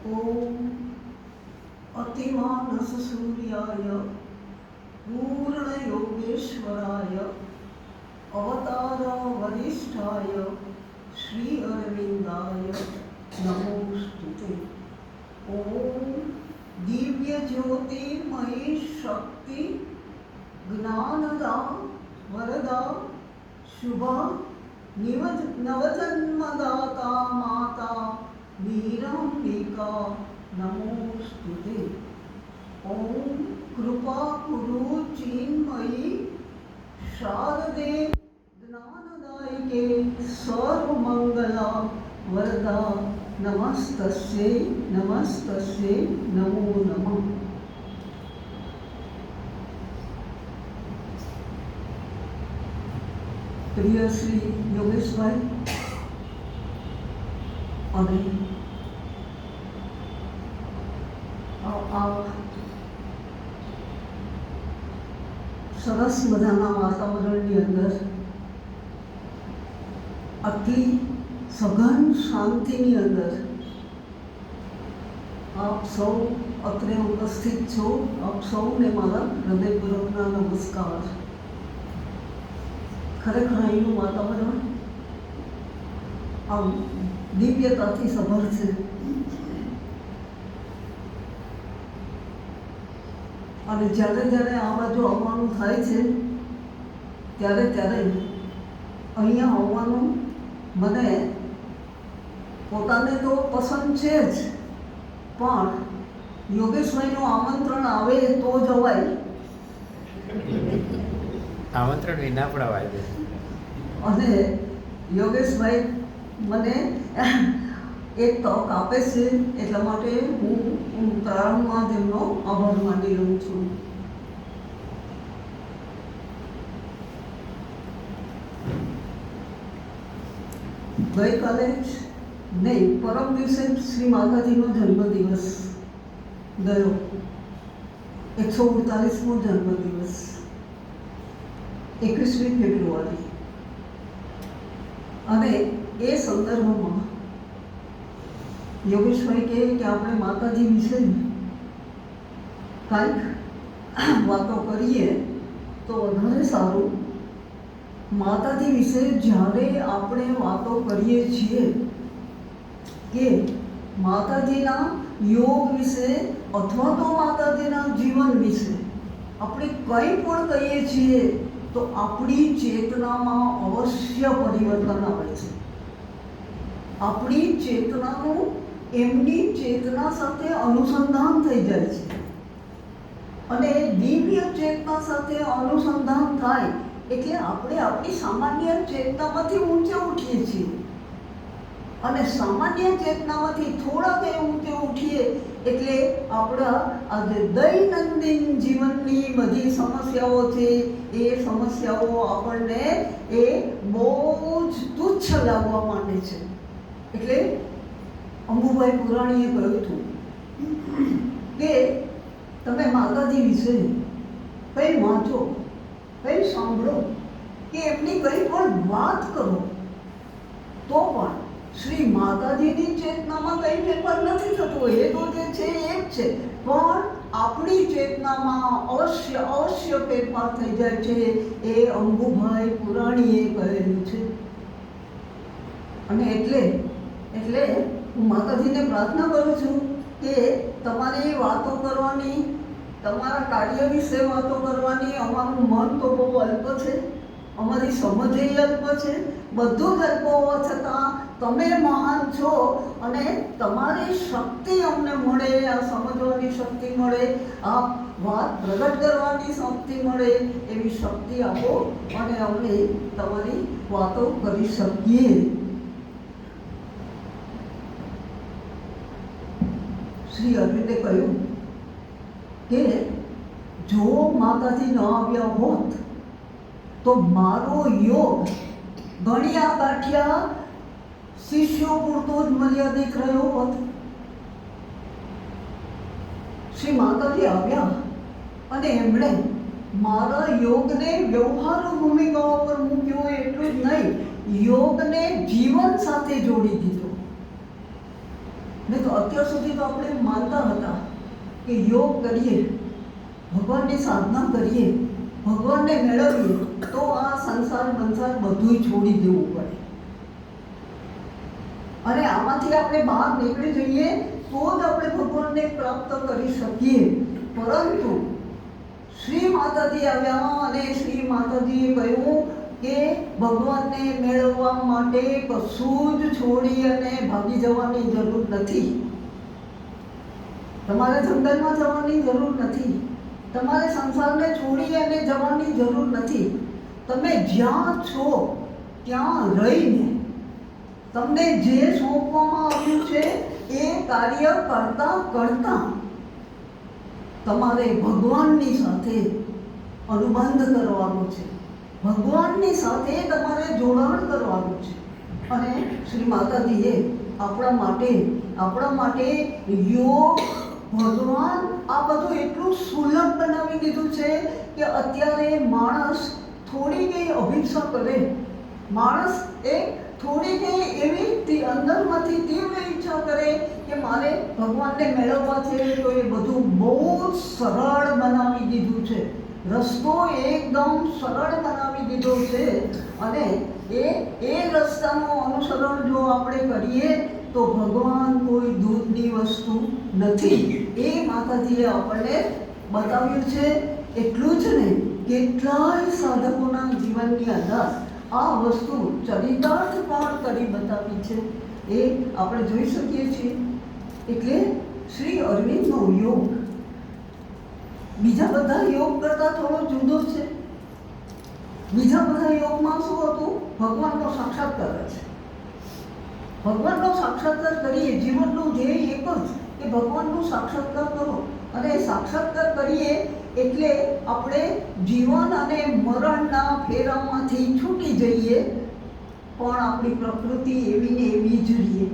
ओम अतिमानस सूर्याय पूर्ण योगेश्वराय अवतार वरिष्ठाय श्री अरविंदाय नमोस्तुते। ओम दिव्य ज्योतिर्मयी शक्ति ज्ञानदा वरदा शुभा नवजन्मदाता माता वीरांबिका नमोस्तुते। ओम कृपा कुरु चिन्मयी शारदे ज्ञानदायिके सर्वमंगला वरदा नमस्तस्यै नमस्तस्यै नमो नमः। प्रिय श्री योगेश भाई અને સરસ મજાના વાતાવરણની અંદર આટલી સઘન શાંતિની અંદર આપ સૌ અત્રે ઉપસ્થિત છો. આપ સૌને મારા હૃદયપૂર્વકના નમસ્કાર. ખરેખર અહીંનું વાતાવરણ આમ દિવ્યતાથી સભર છે અને જ્યારે જ્યારે આ બાજુ આવવાનું થાય છે ત્યારે અહીંયા આવવાનું મને પોતાને તો પસંદ છે જ, પણ યોગેશભાઈનું આમંત્રણ આવે તો જવાય. આમંત્રણ વિના પણ અવાય છે અને યોગેશભાઈ મને એક તક આપે છે, એટલા માટે હું પ્રારંભમાં તેમનો આભાર માની રહું છું. ગઈકાલે નહીં, પરમ દિવસે શ્રી માતાજીનો જન્મદિવસ ગયો, 148મો જન્મદિવસ, 21મી ફેબ્રુઆરી. અને એ સંદર્ભમાં યોગેશભાઈ કહે કે આપણે માતાજી વિશે કાંઈક વાતો કરીએ તો વધારે સારું. માતાજી વિશે જ્યારે આપણે વાતો કરીએ છીએ કે માતાજીના યોગ વિશે અથવા તો માતાજીના જીવન વિશે આપણે કંઈ પણ કહીએ છીએ તો આપણી ચેતનામાં અવશ્ય પરિવર્તન આવે છે. આપણી ચેતનાનું એમની ચેતના સાથે અનુસંધાન થઈ જાય છે અને દિવ્ય ચેતના સાથે અનુસંધાન થાય એટલે આપણે આપણી સામાન્ય ચેતનામાંથી ઊંચે ઉઠીએ છીએ અને સામાન્ય ચેતનામાંથી થોડા કંઈ ઊંચે ઉઠીએ એટલે આપણા આજે દૈનંદિન જીવનની બધી સમસ્યાઓ છે એ સમસ્યાઓ આપણને એ બહુ જ તુચ્છ લાગવા માંડે છે. એટલે અંબુભાઈ પુરાણીએ કહ્યું હતું કે તમે માતાજી વિશે કંઈ વાંચો, કંઈ સાંભળો કે એમની કંઈ પણ વાત કરો તો પણ શ્રી માતાજીની ચેતનામાં કંઈ ફેરફાર નથી થતો. એ તો જે છે એ જ છે, પણ આપણી ચેતનામાં અવશ્ય ફેરફાર થઈ જાય છે. એ અંબુભાઈ પુરાણીએ કહેલું છે. અને એટલે હું માતાજીને પ્રાર્થના કરું છું કે તમારી વાતો કરવાની, તમારા કાર્ય વિશે વાતો કરવાની અમારું મન તો બહુ અલ્પ છે, અમારી સમજ એ અલ્પ છે, બધું જ અલ્પ હોવા છતાં તમે મહાન છો અને તમારી શક્તિ અમને મળે, આ સમજવાની શક્તિ મળે, આ વાત પ્રગટ કરવાની શક્તિ મળે, એવી શક્તિ આપો અને અમે તમારી વાતો કરી શકીએ. શ્રી અરવિંદે કહ્યું કે જો માતાજી ન આવ્યા હોત તો મારો યોગ ગણ્યા ગાંઠ્યા શિષ્યો પૂરતો જ મર્યાદિત રહ્યો હોત. શ્રી માતાજી આવ્યા અને એમણે મારા યોગને વ્યવહારુ ભૂમિકાઓ પર મૂક્યો. એટલું જ નહીં, યોગને જીવન સાથે જોડી દીધો. નહીં તો અત્યાર સુધી તો આપણે માનતા હતા કે યોગ કરીએ, ભગવાનની સાધના કરીએ, ભગવાનને મેળવીએ તો આ સંસાર બંસાર બધુંય છોડી દેવું પડે અને આમાંથી આપણે બહાર નીકળી જઈએ તો જ આપણે ભગવાનને પ્રાપ્ત કરી શકીએ. પરંતુ શ્રી માતાજી આવ્યા અને શ્રી માતાજીએ કહ્યું કે ભગવાનને મેળવવા માટે કશું જ છોડી અને ભાગી જવાની જરૂર નથી. તમારે જંગલમાં જવાની જરૂર નથી, તમારે સંસારને છોડી અને જવાની જરૂર નથી. તમે જ્યાં છો ત્યાં રહીને તમને જે સોંપવામાં આવ્યું છે એ કાર્ય કરતા કરતા તમારે ભગવાનની સાથે અનુબંધ કરવાનો છે, ભગવાનની સાથે તમારે જોડાણ કરવાનું છે. અને શ્રી માતાજીએ આપણા માટે યોગ, ભગવાન આ બધું એટલું સુલભ બનાવી દીધું છે કે અત્યારે માણસ થોડી કઈ અભિક્ષા કરે, માણસ થોડી કઈ એવી અંદરમાંથી તીવ્ર ઈચ્છા કરે કે મારે ભગવાનને મેળવવા છે તો એ બધું બહુ જ સરળ બનાવી દીધું છે. રસ્તો એકદમ સરળ બનાવી દીધો છે અને એ રસ્તાનું અનુસરણ જો આપણે કરીએ તો ભગવાન કોઈ દૂરની વસ્તુ નથી. એ માતાજીએ આપણને બતાવ્યું છે. એટલું જ નહીં, કેટલાય સાધકોના જીવનની અંદર આ વસ્તુ ચરિતાર્થ પણ કરી બતાવી છે, એ આપણે જોઈ શકીએ છીએ. એટલે શ્રી અરવિંદનો યોગ બીજા બધા યોગ કરતાં થોડો જુદો છે. બીજા બધા યોગમાં શું હતું? ભગવાનનો સાક્ષાત્કાર છે. ભગવાનનો સાક્ષાત્કાર કરીએ, જીવનનું ધ્યેય એક જ કે ભગવાનનો સાક્ષાત્કાર કરો. અને સાક્ષાત્કાર કરીએ એટલે આપણે જીવન અને મરણના ફેરામાંથી છૂટી જઈએ, પણ આપણી પ્રકૃતિ એવી ને એવી જ રહીએ.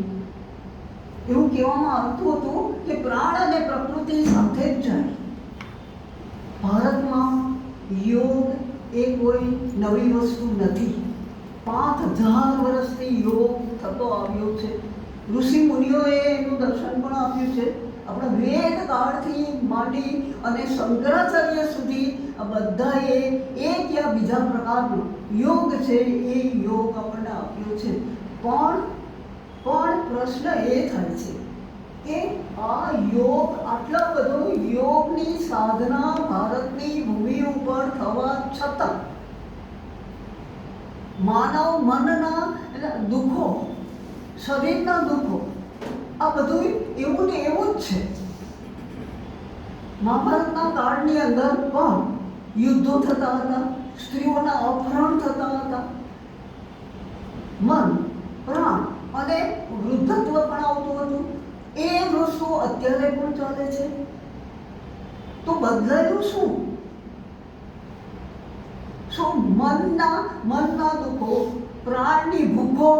એવું કહેવામાં આવતું હતું કે પ્રાણ અને પ્રકૃતિ સાથે જ જાય. ભારતમાં યોગ એ કોઈ નવી વસ્તુ નથી. 5000 વર્ષથી યોગ થતો આવ્યો છે. ઋષિ મુનિઓએ એનું દર્શન પણ આપ્યું છે. આપણા વેદ કાળથી માંડી અને શંકરાચાર્ય સુધી આ બધાએ એક યા બીજા પ્રકારનો યોગ છે એ યોગ આપણને આપ્યો છે. પણ પ્રશ્ન એ થાય છે કે આ યોગ, આટલા બધો યોગની સાધના ભારતની ભૂમિ ઉપર થવા છતાં માનવ મનના દુઃખો, શરીરના દુઃખો, આ બધું એવું ને એવું જ છે. મહાભારતના કાળની અંદર પણ યુદ્ધો થતા હતા, સ્ત્રીઓના અપહરણ થતા હતા, મન, પ્રાણ અને વૃદ્ધત્વ પણ આવતું હતું. એ વસ્તુ અત્યારે પણ ચાલે છે. તો બદલાયું શું? મનના દુઃખો, પ્રાણની ભૂખો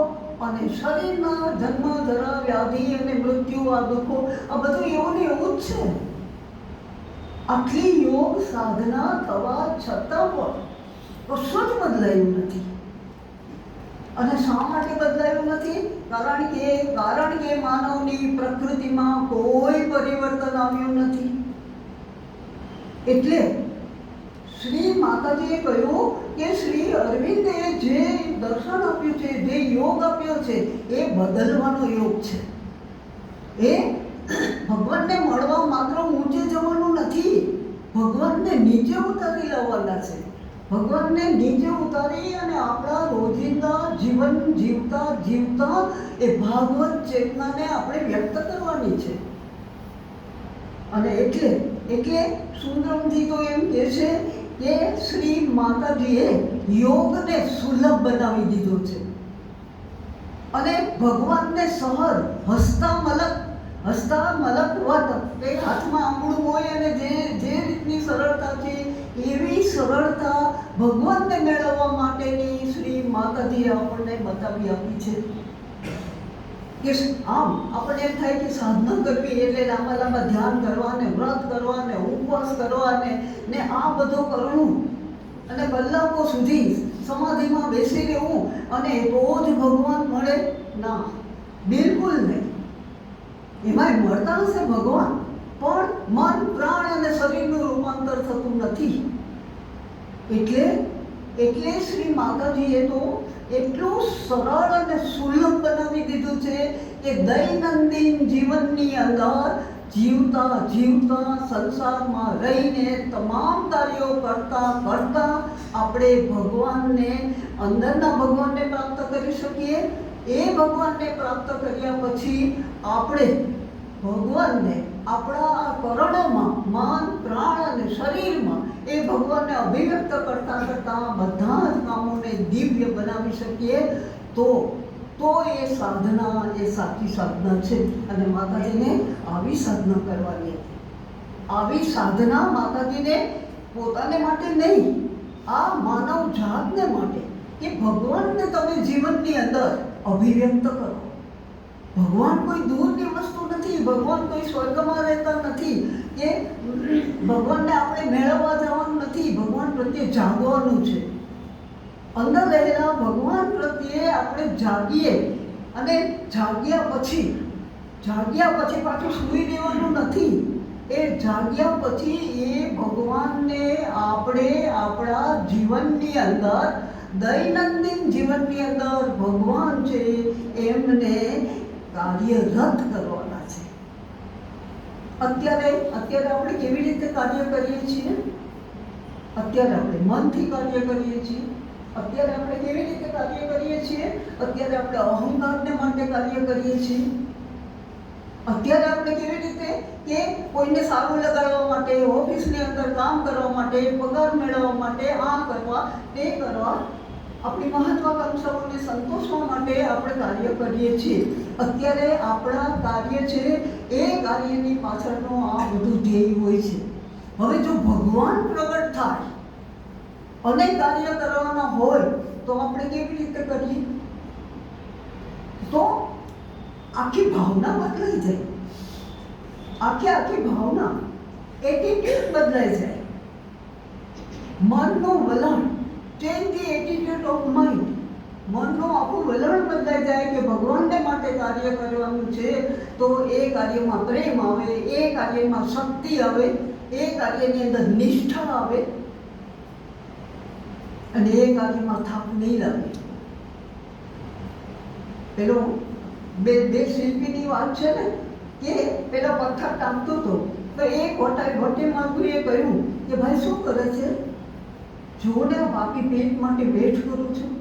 અને શરીરના જન્મ, જરા, વ્યાધિ અને મૃત્યુ, આ દુઃખો, આ બધું એવું ને એવું જ છે. આટલી યોગ સાધના થવા છતાં પણ કશું જ બદલાયું નથી. અને શા માટે બદલાયું નથી? કારણ કે માનવની પ્રકૃતિમાં કોઈ પરિવર્તન આવ્યું નથી. એટલે શ્રી માતાજીએ કહ્યું કે શ્રી અરવિંદે જે દર્શન આપ્યું છે, જે યોગ આપ્યો છે, એ બદલવાનો યોગ છે. એ ભગવાનને મળવા માત્ર ઊંચે જવાનું નથી, ભગવાનને નીચે ઉતારી લાવવાના છે. ભગવાનને નીચે ઉતારી અને આપણા રોજિંદા જીવન જીવતા એ ભાગવત ચેતનાને આપણે વ્યક્ત કરવાની છે. અને એટલે સુંદરમજી તો એમ કહે છે કે શ્રી માતાજીએ યોગને સુલભ બનાવી દીધો છે અને ભગવાનને સહજ, હસતા મલકવત, કે હાથમાં આંગળું હોય અને જે રીતની સરળતા છે એવી સરળતા ભગવાનને મેળવવા માટેની શ્રી માતાજીએ આપણને બતાવી આપી છે. કે આમ આપણને એમ થાય કે સાધના કરવી એટલે લાંબા લાંબા ધ્યાન કરવા ને વ્રત કરવા ને ઉપવાસ કરવા ને આ બધું કરવું અને કલાકો સુધી સમાધિમાં બેસી રહેવું અને તો જ ભગવાન મળે. ના, બિલકુલ નહીં. એમાંય મળતા હશે ભગવાન, પણ મન, પ્રાણ અને શરીરનું રૂપાંતર થતું નથી. એટલે શ્રી માતાજીએ તો એટલું સરળ અને સુલભ બનાવી દીધું છે કે દૈનંદિન જીવનની અંદર જીવતા સંસારમાં રહીને તમામ કાર્યો કરતા આપણે ભગવાનને, અંદરના ભગવાનને પ્રાપ્ત કરી શકીએ. એ ભગવાનને પ્રાપ્ત કર્યા પછી આપણે ભગવાનને આપણા કરણોમાં, મન, પ્રાણ અને શરીરમાં એ ભગવાનને અભિવ્યક્ત કરતા બધા જ કામોને દિવ્ય બનાવી શકીએ. તો એ સાધના, એ સાચી સાધના છે. અને માતાજીને આવી સાધના કરવાની હતી. આવી સાધના માતાજીને પોતાને માટે નહીં, આ માનવ જાતને માટે, કે ભગવાનને તમે જીવનની અંદર અભિવ્યક્ત કરો. ભગવાન કોઈ દૂરની વસ્તુ નથી, ભગવાન કોઈ સ્વર્ગમાં રહેતા નથી, કે ભગવાનને આપણે મેળવવા જવાનું નથી. ભગવાન પ્રત્યે જાગવાનું છે. અંદર રહેલા ભગવાન પ્રત્યે આપણે જાગીએ, અને જાગ્યા પછી પાછું સૂઈ રહેવાનું નથી. એ જાગ્યા પછી એ ભગવાનને આપણે આપણા જીવનની અંદર, દૈનંદિન જીવનની અંદર ભગવાન છે એમને કાર્યરત કરવાના છે. અત્યારે આપણે કેવી રીતે કાર્ય કરીએ છીએ? અત્યારે આપણે મનથી કાર્ય કરીએ છીએ. અત્યારે આપણે કેવી રીતે કાર્ય કરીએ છીએ? અત્યારે આપણે અહંકારને માટે કાર્ય કરીએ છીએ. અત્યારે આપણે કેવી રીતે, કે કોઈને સારું લગાડવા માટે, ઓફિસની અંદર કામ કરવા માટે, પગાર મેળવવા માટે, આ કરવા તે કરવા, આપણી મહત્વાકાંક્ષાઓને સંતોષવા માટે આપણે કાર્ય કરીએ છીએ. અત્યારે આપણા કાર્ય છે એ કાર્યની પાછળનો આ બધું ધ્યેય હોય છે. હવે જો ભગવાન પ્રગટ થાય અને કાર્ય કરવાના હોય તો આપણે કેવી રીતે કરીએ? તો આખી ભાવના બદલાઈ જાય. આખી ભાવના, એટીટ્યુડ બદલાઈ જાય. મનનું વલણ, change the attitude of mind. મનનું આખું વલણ બદલાઈ જાય કે ભગવાનને માટે કાર્ય કરવાનું છે. તો એ કાર્યમાં પ્રેમ આવે, એ કાર્યમાં શક્તિ આવે, એ કાર્યની અંદર નિષ્ઠા આવે, અને એ કાર્યમાં થાક નહીં લાગે. પેલો બે શિલ્પીની વાત છે ને, કે પેલા પથ્થર ટાંકતો હતો, તો એક વટે માગુએ કહ્યું કે ભાઈ શું કરે છે? જોને બાકી પેટ માટે વેઠ કરું છું,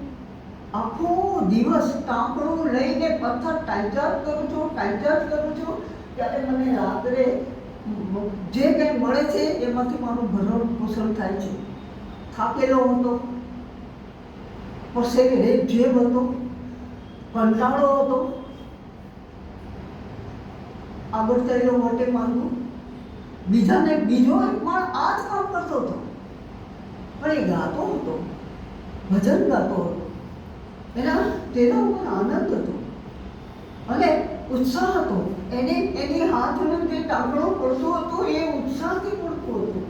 આખો દિવસ ટાંકણું લઈને પથ્થર ટાંચાટ કરું છું, ત્યારે મને રાત્રે જે કંઈ મળે છે એમાંથી મારું ભરણ પોષણ થાય છે. થાકેલો હતો, પરસેવે રેબઝેબ હતો, કંટાળો હતો, આગળ ચાલ્યો માટે માનવું, બીજો એક માણ આ જ કામ કરતો હતો, પણ એ ગાતો હતો, ભજન ગાતો હતો, તેના ઉપર આનંદ હતો અને ઉત્સાહ હતો. એની હાથનું જે ટાંકણો પડતો હતો એ ઉત્સાહથી પડતો હતો.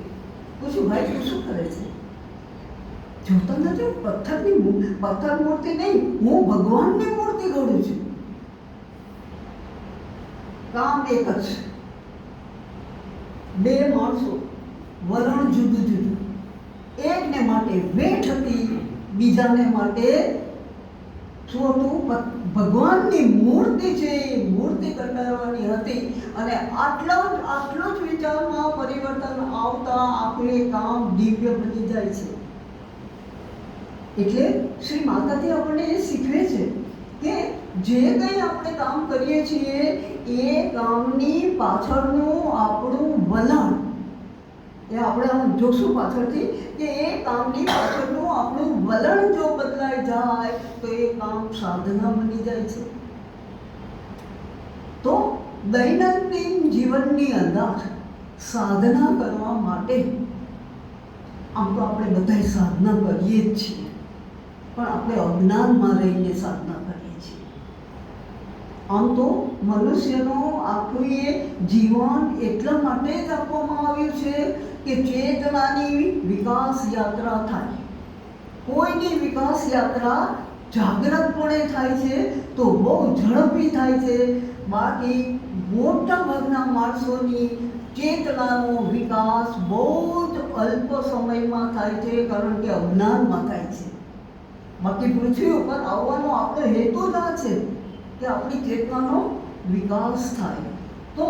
પૂછ્યું, ભાઈ તું શું કરે છે? જોતા નથી, પથ્થર મૂર્તિ નહીં, હું ભગવાનની મૂર્તિ ઘડું છું. કામ એક જ, બે માણસો, વલણ જુદું જુદું. એકને માટે વેઠ હતી, બીજાને માટે શું હતું? ભગવાનની મૂર્તિ છે, મૂર્તિ કંડારવાની હતી. અને આટલો જ વિચારમાં પરિવર્તન આવતા આખું કામ દિવ્ય બની જાય છે. એટલે શ્રી માતાજી આપણને એ શીખવે છે કે જે કંઈ આપણે કામ કરીએ છીએ એ કામની પાછળનું આપણું વલણ, એ આપણે આમ જોશું પાછળથી, કે એ કામની પાછળનું આપણું વલણ જો બદલાઈ જાય તો એ કામ સાધના બની જાય છે. તો દૈનંદિન જીવનની અંદર સાધના કરવા માટે આમ તો આપણે બધા સાધના કરીએ જ છીએ, પણ આપણે અજ્ઞાનમાં રહીને સાધના કરીએ છીએ. આમ તો મનુષ્યનું આખું એ જીવન એટલા માટે જ આપવામાં આવ્યું છે કે ચેતનાની વિકાસ યાત્રા થાય. કોઈની વિકાસ યાત્રા જાગ્રતપણે થાય છે તો બહુ ઝડપી થાય છે. બાકી મોટા ભાગના માણસોની ચેતનાનો વિકાસ બહુ જ અલ્પ સમયમાં થાય છે, કારણ કે અજ્ઞાનમાં થાય છે. બાકી પૃથ્વી ઉપર આવવાનો આપણો હેતુ જ આ છે કે આપણી ચેતનાનો વિકાસ થાય. તો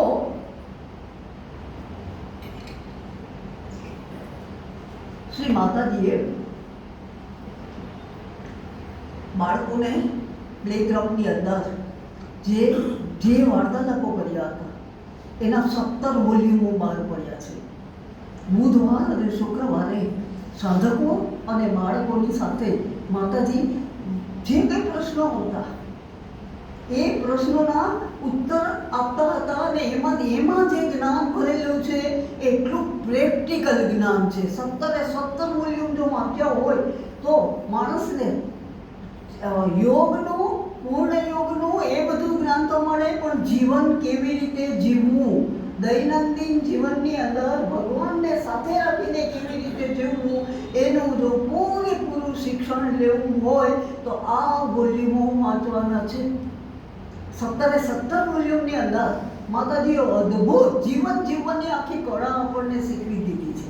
શ્રી માતાજીએ બાળકોને પ્લેગ્રાઉન્ડની અંદર જે વાર્તાલાપો કર્યા હતા એના 17 વોલ્યુમો બહાર પડ્યા છે. બુધવાર અને શુક્રવારે સાધકો અને બાળકોની સાથે માતાજી જે કંઈ પ્રશ્નો હતા એ પ્રશ્નોના ઉત્તર આપતા હતા, અને એમાં જે જ્ઞાન ભરેલું છે એટલું પ્રેક્ટિકલ જ્ઞાન છે. 17 વોલ્યુમ જો વાંચ્યા હોય તો માણસને યોગનું, પૂર્ણ યોગનું એ બધું જ્ઞાન તો મળે, પણ જીવન કેવી રીતે જીવવું, દૈનંદિન જીવનની અંદર ભગવાનને સાથે રાખીને કેવી રીતે જીવવું એનું જો પૂરેપૂરું શિક્ષણ લેવું હોય તો આ વોલ્યુમો વાંચવાના છે. 17 વોલ્યુમની અંદર માતાજીએ અદ્ભુત જીવન જીવવાની આખી કળા આપણને શીખવી દીધી છે.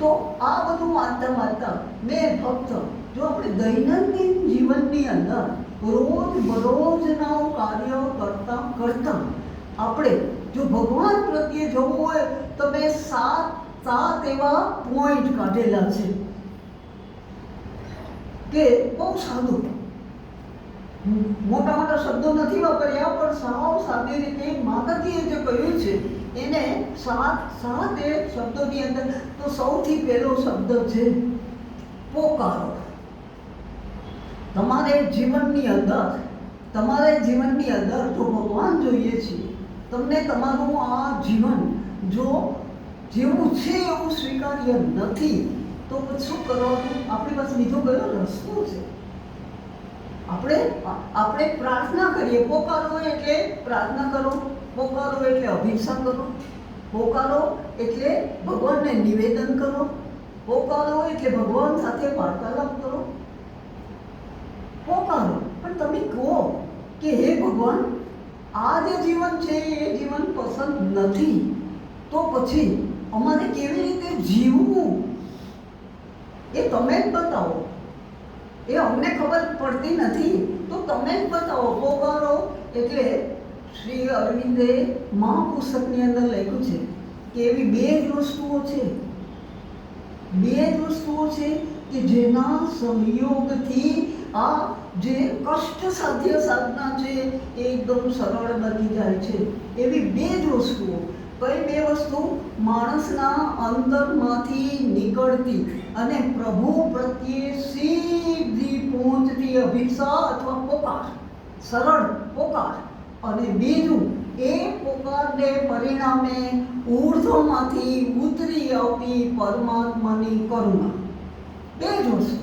તો આ બધું વાંચતા મેં ફક્ત જો આપણે દૈનંદિન જીવનની અંદર રોજબરોજના કાર્ય કરતા આપણે જો ભગવાન પ્રત્યે જવું હોય તો મેં સાત એવા પોઈન્ટ કાઢેલા છે કે બહુ સાદું, મોટા મોટા શબ્દો નથી વાપર્યા, પણ સાવ સાદી રીતે માતાજીએ જે કહ્યું છે એને સાત એ શબ્દોની અંદર. તો સૌથી પહેલો શબ્દ છે પોકારો. તમારે જીવનની અંદર જો ભગવાન જોઈએ છે, તમને તમારું આ જીવન જો જેવું છે એવું સ્વીકાર્ય નથી તો શું કરવાનું? આપણી પાસે બીજો કયો રસ્તો છે? આપણે પ્રાર્થના કરીએ. પોકારો એટલે પ્રાર્થના કરો, પોકારો એટલે અભિષેક કરો, પોકારો એટલે ભગવાનને નિવેદન કરો, પોકારો એટલે ભગવાન સાથે વાર્તાલાપ કરો. પોકારો, પણ તમે કહો કે હે ભગવાન, આ જે જીવન છે એ જીવન પસંદ નથી, તો પછી અમારે કેવી રીતે જીવવું એ તમે જ બતાવો. એ અમને ખબર પડતી નથી, તો તમે જ બતાવો. પોકારો એટલે શ્રી અરવિંદે મહાપુસ્તકની અંદર લખ્યું છે કે એવી બે જ વસ્તુઓ છે કે જેના સંયોગથી આ જે કષ્ટ સાધ્ય સાધના છે એ એકદમ સરળ બની જાય છે. એવી બે જ વસ્તુઓ. કઈ બે વસ્તુ? માણસના અંતરમાંથી નીકળતી અને પ્રભુ પ્રત્યે સીધી પહોંચતી અભિપ્સા અથવા પોકાર, સરળ પોકાર, અને બીજું એ પોકારને પરિણામે ઊર્ધ્વમાંથી ઉતરી આવતી પરમાત્માની કરુણા. બે જ વસ્તુ.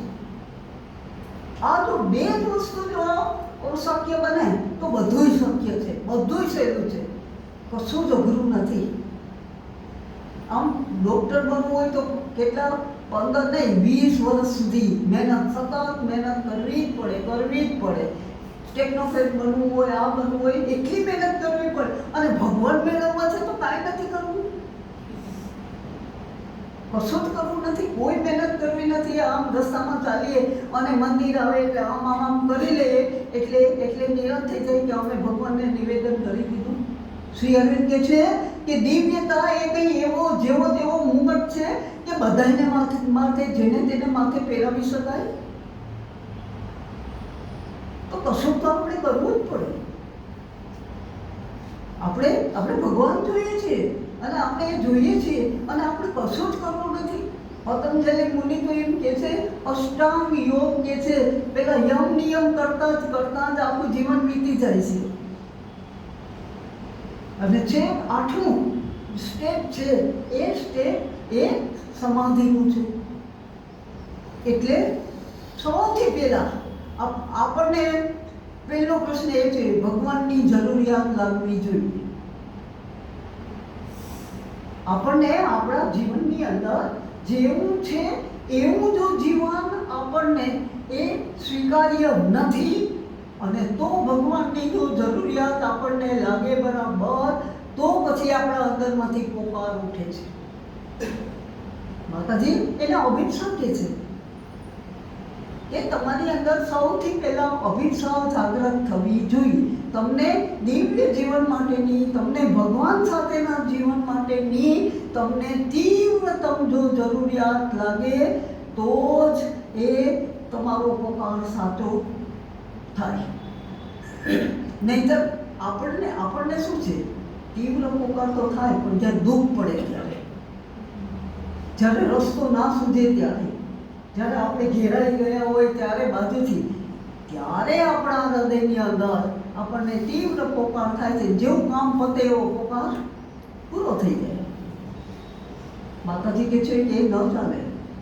આ જો બે જ વસ્તુ જો શક્ય બને તો બધું શક્ય છે, બધું સહેલું છે, કશું જ અઘરું નથી. આમ ડૉક્ટર બનવું હોય તો કેટલા 15 નહીં 20 વર્ષ સુધી સતત મહેનત કરવી જ પડે. ટેકનોક્રેટ બનવું હોય, આ બનવું હોય, એટલી મહેનત કરવી પડે. અને ભગવાન મેળવવા છે તો કાંઈ નથી કરવું, કશું જ કરવું નથી, કોઈ મહેનત કરવી નથી. આમ રસ્તામાં ચાલીએ અને મંદિર આવે એટલે આમ કરી લઈએ એટલે નિરાશ થઈ જાય કે અમે ભગવાનને નિવેદન કરી દીધું. શ્રી અરવિંદ કહે છે કે દિવ્યતા એ કંઈ એવો જેવો તેવો મુગટ છે કે બધાને માથે જેને તેને માથે પહેરાવી શકાય. તો કશું તો આપણે કરવું જ પડે. આપણે ભગવાન જોઈએ છીએ અને આપણે એ જોઈએ છીએ અને આપણે કશું જ કરવું નથી. પતંજલિ મુનિ તો એમ કહે છે, અષ્ટાંગ યોગ કહે છે, પેલા યમ નિયમ કરતા જ આખું જીવન વીતી જાય છે. અને છેક 8મું સ્ટેપ છે એ સમાધિનું છે. એટલે સૌથી પહેલા આપણને પહેલો પ્રશ્ન એ છે, ભગવાનની જરૂરિયાત લાગવી જોઈએ. આપણને આપણા જીવનની અંદર જેવું છે એવું જો જીવન આપણને એ સ્વીકાર્ય નથી. અને તો ભગવાનની જો જરૂરિયાત આપણને લાગે બરાબર, તો પછી આપણા અંદરમાંથી પોકાર ઉઠે છે. માતાજી એને અભિપ્સા કહે છે કે તમારી અંદર સૌથી પહેલા અભિપ્સા જાગૃત થવી જોઈએ. તમને દિવ્ય જીવન માટેની, તમને ભગવાન સાથેના જીવન માટેની તમને તીવ્રતમ જો જરૂરિયાત લાગે, તો જ એ તમારો પોકાર સાચો થાય. નહીંતર આપણને શું છે, તીવ્ર પોકાર તો થાય, પણ જ્યારે દુઃખ પડે ત્યારે, જ્યારે રસ્તો ના સૂઝે ત્યારે, જ્યારે આપણે ઘેરાઈ ગયા હોય ત્યારે બાજુથી, ત્યારે આપણા હૃદયની અંદર આપણને તીવ્ર પોકાર થાય છે. જેવું કામ પતે એવો પોકાર પૂરો થઈ જાય. માતાજી કહે છે કે એ ન ચાલે,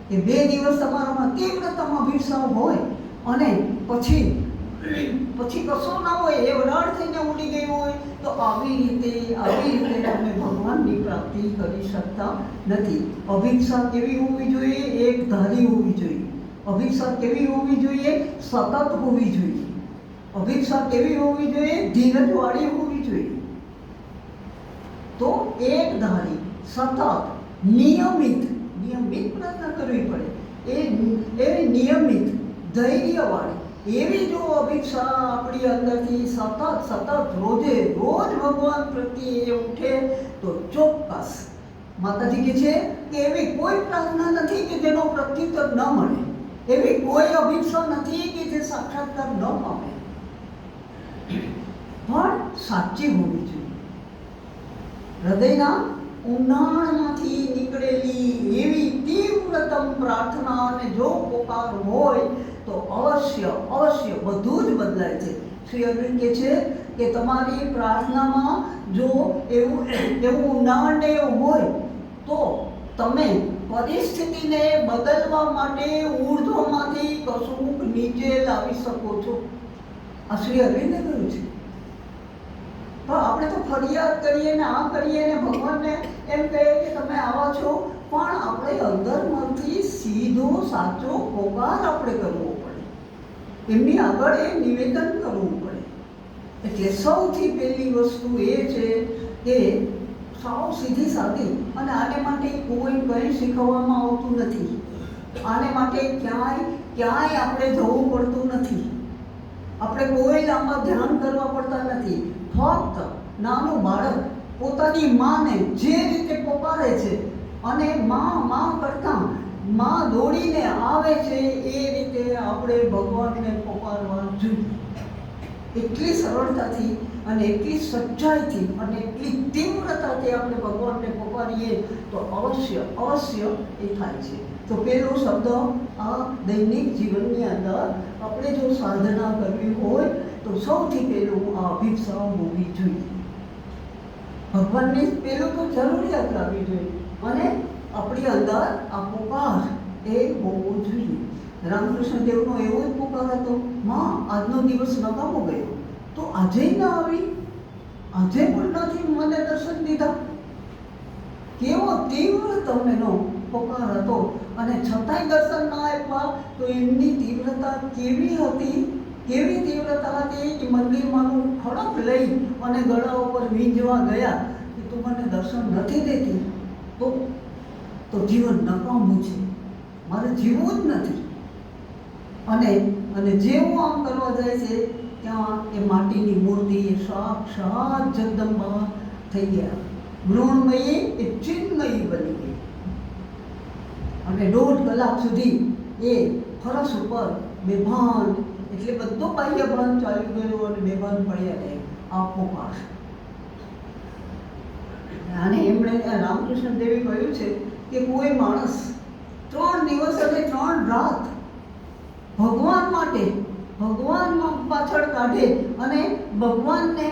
કે 2 દિવસ તમારામાં તીવ્રતમ અભિપ્સા હોય અને પછી કશો ના હોય, એ વરાળ થઈને ઉડી ગઈ હોય, તો આવી રીતે તમે ભગવાનની પ્રાપ્તિ કરી શકતા નથી. અભિપ્સા કેવી હોવી જોઈએ? એક ધારી હોવી જોઈએ. અભિપ્સા કેવી હોવી જોઈએ? સતત હોવી જોઈએ. અભિપ્સા કેવી હોવી જોઈએ? ધીરજવાળી હોવી જોઈએ. તો એક ધારી, સતત, નિયમિત પ્રાર્થના કરવી પડે. એ નિયમિત, ધૈર્યવાળી એવી જો અભિપ્સા આપણી અંદરથી સતત રોજ ભગવાન પ્રત્યે ઉઠે, તો ચોક્કસ માતાજી કહે છે કે એવી કોઈ પ્રાર્થના નથી કે જેનો પ્રત્યુત્તર ન મળે. એવી કોઈ અભિપ્સા નથી કે જે સાક્ષાત્કાર ન પામે, પણ સાચી હોવી જોઈએ. હૃદયના ઊંડાણમાંથી નીકળેલી એવી તીવ્રતમ પ્રાર્થના અને જો પોકાર હોય, તો અવશ્ય બધું જ બદલાય છે. શ્રી અરવિંદ કહે છે કે તમારી પ્રાર્થનામાં જો એવું ઊંડાણ હોય, તો તમે પરિસ્થિતિને બદલવા માટે ઊર્ધ્વમાંથી કશુંક નીચે લાવી શકો છો. આ શ્રી અરવિંદે કહ્યું છે. પણ આપણે તો ફરિયાદ કરીએ ને આ કરીએ ને ભગવાનને એમ કહીએ કે તમે આવા છો, પણ આપણે અંદરમાંથી સીધો સાચો પોકાર આપણે કરવો પડે. એમની આગળ એ નિવેદન કરવું પડે. એટલે સૌથી પહેલી વસ્તુ એ છે કે સાવ સીધી સાદી, અને આને માટે કોઈ કંઈ શીખવવામાં આવતું નથી. આને માટે ક્યાંય આપણે જવું પડતું નથી. આપણે કોઈ લાંબા ધ્યાન કરવા પડતા નથી. ફક્ત નાનું બાળક પોતાની માને જે રીતે પોકારે છે, અને માં કરતા માં દોડીને આવે છે, એ રીતે આપણે ભગવાનને પોકારવા જોઈએ. એટલી સરળતાથી અને એટલી સચ્ચાઈથી અને એટલી તીવ્રતાથી આપણે ભગવાનને પોકારીએ, તો અવશ્ય એ થાય છે. તો પહેલો શબ્દ, આ દૈનિક જીવનની અંદર આપણે જો સાધના કરવી હોય, તો સૌથી પહેલું આ અભિપ્સા હોવી જોઈએ. ભગવાનને પહેલું તો જરૂરિયાત લાવવી જોઈએ, અને આપણી અંદર આ પોકાર એ હોવો જોઈએ. રામકૃષ્ણ દેવનો એવો જ પોકાર હતો, માં આજનો દિવસ નકામો ગયો, તો આજે ન આવી, આજે પણ નથી મને દર્શન દીધા. કેવો તીવ્ર તમેનો પોકાર હતો, અને છતાંય દર્શન ના આપ્યા, તો એમની તીવ્રતા કેવી હતી કે મંદિરમાંનું ખડક લઈ અને ગળા ઉપર વીંજવા ગયા કે તું મને દર્શન નથી દેતી, તો જીવન નકામું છે, મારે જીવવું જ નથી. અને જેવું આમ કરવા જાય છે, ત્યાં એ માટીની મૂર્તિ એ સાક્ષાત જગદંબા થઈ ગયા. મૃણમયી એ ચિન્મયી બની ગઈ. અને 1.5 કલાક સુધી એ ફરસ ઉપર બેભાન, એટલે બધો બાહ્ય ભાન ચાલ્યું ગયું અને બેભાન પડ્યા રહે આ પોકાર. અને એમણે રામકૃષ્ણ દેવે કહ્યું છે કે કોઈ માણસ 3 દિવસ અને 3 રાત ભગવાન માટે પાછળ કાઢે અને ભગવાનને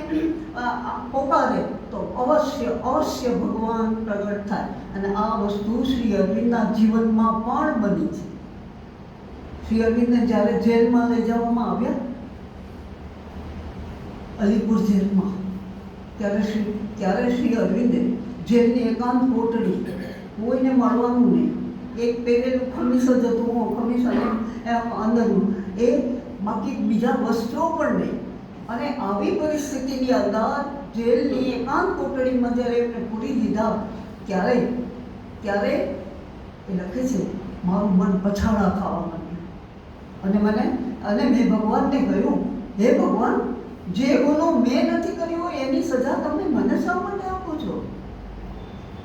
પોકારે, તો અવશ્ય ભગવાન પ્રગટ થાય. અને આ વસ્તુ શ્રી અરવિંદના જીવનમાં પણ બની છે. શ્રી અરવિંદને જ્યારે જેલમાં લઈ જવામાં આવ્યા, અલીપુર જેલમાં, ત્યારે શ્રી અરવિંદે જેલની એકાંત કોટડી, કોઈને મળવાનું નહીં, એક પહેરેલું ખમીસ જ હતું, ખમીસ અને અંદર એ બાકી બીજા વસ્ત્રો પણ નહીં. અને આવી પરિસ્થિતિની અંદર જેલની એકાંત કોટડીમાં જ્યારે એમને પૂરી દીધા ત્યારે એ લખે છે, મારું મન પછાડા ખાવા માંડ્યું. અને મેં ભગવાનને કહ્યું, હે ભગવાન, જે ગુનો મેં નથી કર્યો એની સજા તમે મને શા માટે આપો છો?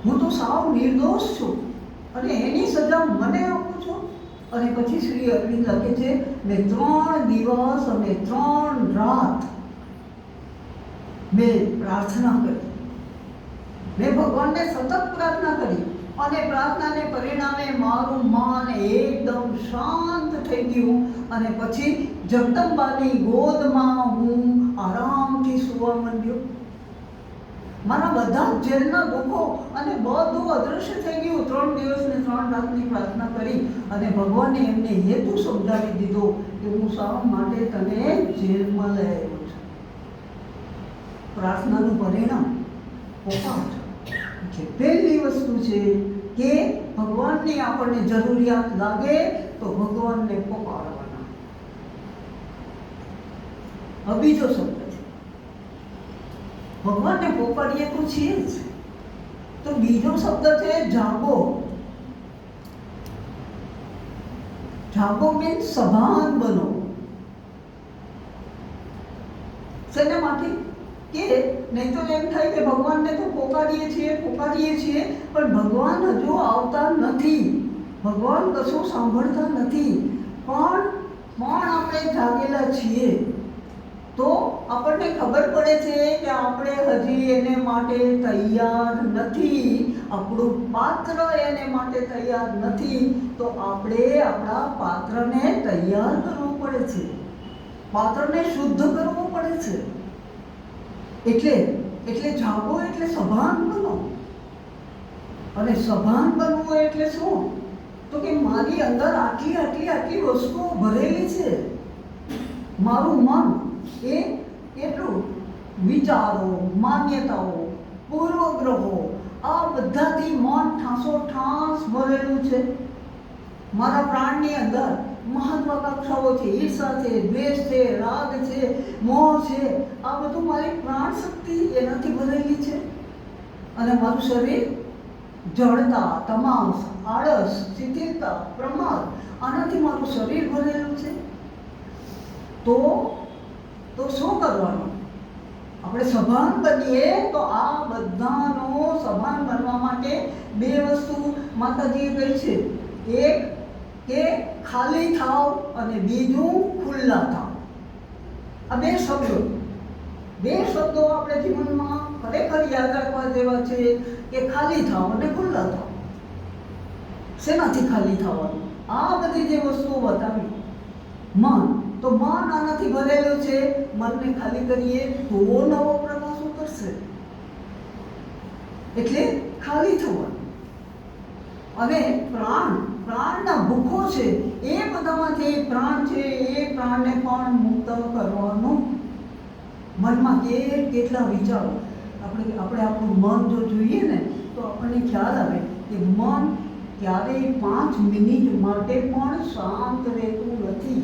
હું તો સાવ નિર્દોષ છું અને એની સજા મને આપો છો? અને પછી શ્રી અરવિંદ લખે છે, મેં 3 દિવસ અને 3 રાત મેં પ્રાર્થના કરી. મેં ભગવાનને સતત પ્રાર્થના કરી અને પ્રાર્થનાને પરિણામે મારું મન એકદમ શાંત થઈ ગયું. અને પછી જગદંબાની ગોદમાં હું આરામથી સૂવા માંડ્યો. મારા બધા જ જેલના દુઃખો અને બધું અદૃશ્ય થઈ ગયું. 3 દિવસ ને 3 રાતની પ્રાર્થના કરી અને ભગવાને એમને હેતુ સમજાવી દીધો કે હું શા માટે તને જેલમાં લઈ આવ્યો છું. પ્રાર્થનાનું પરિણામ પોપાટ. પહેલી વસ્તુ છે કે ભગવાનની આપણને જરૂરિયાત લાગે તો ભગવાનને પોકારવાના. હવે બીજો શબ્દ છે, ભગવાનને પોકારીએ તો છીએ જ, તો બીજો શબ્દ છે જાગો. જાગો મીન્સ સભાન બનો. શેના માટે? કે નહીં તો એમ થાય કે ભગવાનને તો પોકારીએ છીએ પણ ભગવાન હજુ આવતા નથી, ભગવાન કશું સાંભળતા નથી. પણ આપણે જાગેલા છીએ તો આપણને ખબર પડે છે કે આપણે હજી એને માટે તૈયાર નથી, આપણું પાત્ર એને માટે તૈયાર નથી. તો આપણે આપણા પાત્રને તૈયાર કરવું પડે છે, પાત્રને શુદ્ધ કરવું પડે છે. એટલે જાગો એટલે સભાન બનો. અને સભાન બનવું એટલે શું? તો કે મારી અંદર આટલી વસ્તુઓ ભરેલી છે. મારું મન એ એટલું વિચારો, માન્યતાઓ, પૂર્વગ્રહો, આ બધાથી મન ઠાંસોઠાંસ ભરેલું છે. મારા પ્રાણની અંદર મહત્વાકાંક્ષાઓ છે, ઈર્ષા છે, દ્વેષ છે, રાગ છે, મોહ છે. આ બધું મારી પ્રાણ શક્તિ એનાથી ભરેલી છે. અને મારું શરીર જડતા, તમાસ, આળસ, શિથિલતા, પ્રમાદ, આનાથી મારું શરીર ભરેલું છે. તો શું કરવાનું? આપણે સભાન બનીએ તો આ બધાનો સભાન બનવા માટે 2 વસ્તુ માતાજીએ કહી છે. એક કે ખાલી થાવ અને બીજું ખુલ્લા થાવ. આ 2 શબ્દો આપણે જીવનમાં ખરેખર યાદ રાખવા જેવા છે કે ખાલી થાવ અને ખુલ્લા થાવ. શેનાથી ખાલી થવાનું? આ બધી જે વસ્તુઓ બતાવી. મન તો મન આનાથી ભરેલું છે. મનને ખાલી કરીએ તો નવો પ્રકાશ ઉતરશે. એટલે ખાલી થવાનું. અને પ્રાણના ભૂખો છે, એ બધામાંથી પ્રાણ છે, એ પ્રાણને પણ મુક્ત કરવાનું. મનમાં કેટલા વિચારો, આપણે આપણું મન જો જોઈએ ને તો આપણને ખ્યાલ આવે કે મન ક્યારેય 5 મિનિટ માટે પણ શાંત રહેતું નથી.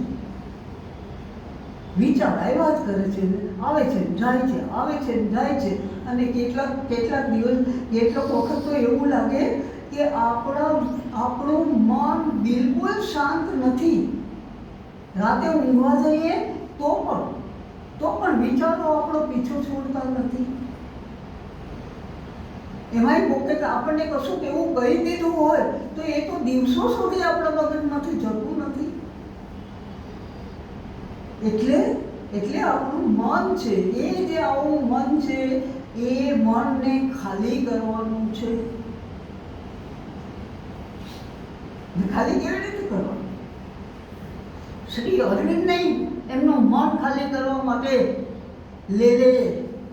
વિચાર આવ્યા જ કરે છે, આવે છે જાય છે, આવે છે જાય છે. અને કેટલાક દિવસ કેટલાક વખત તો એવું લાગે કે આપણું મન બિલકુલ શાંત નથી. રાતે ઊંઘવા જઈએ તો પણ વિચારો આપણો પીછો છોડતા નથી. એમાંય પોતે આપણને કશું એવું કહી દીધું હોય તો એ તો દિવસો સુધી આપણા મગજમાંથી જતું નથી. એટલે આપણું મન છે, એ જે આવું મન છે એ મનને ખાલી કરવાનું છે. ખાલી કેવી રીતે કરવાનું? શ્રી અરવિંદ નહીં એમનું મન ખાલી કરવા માટે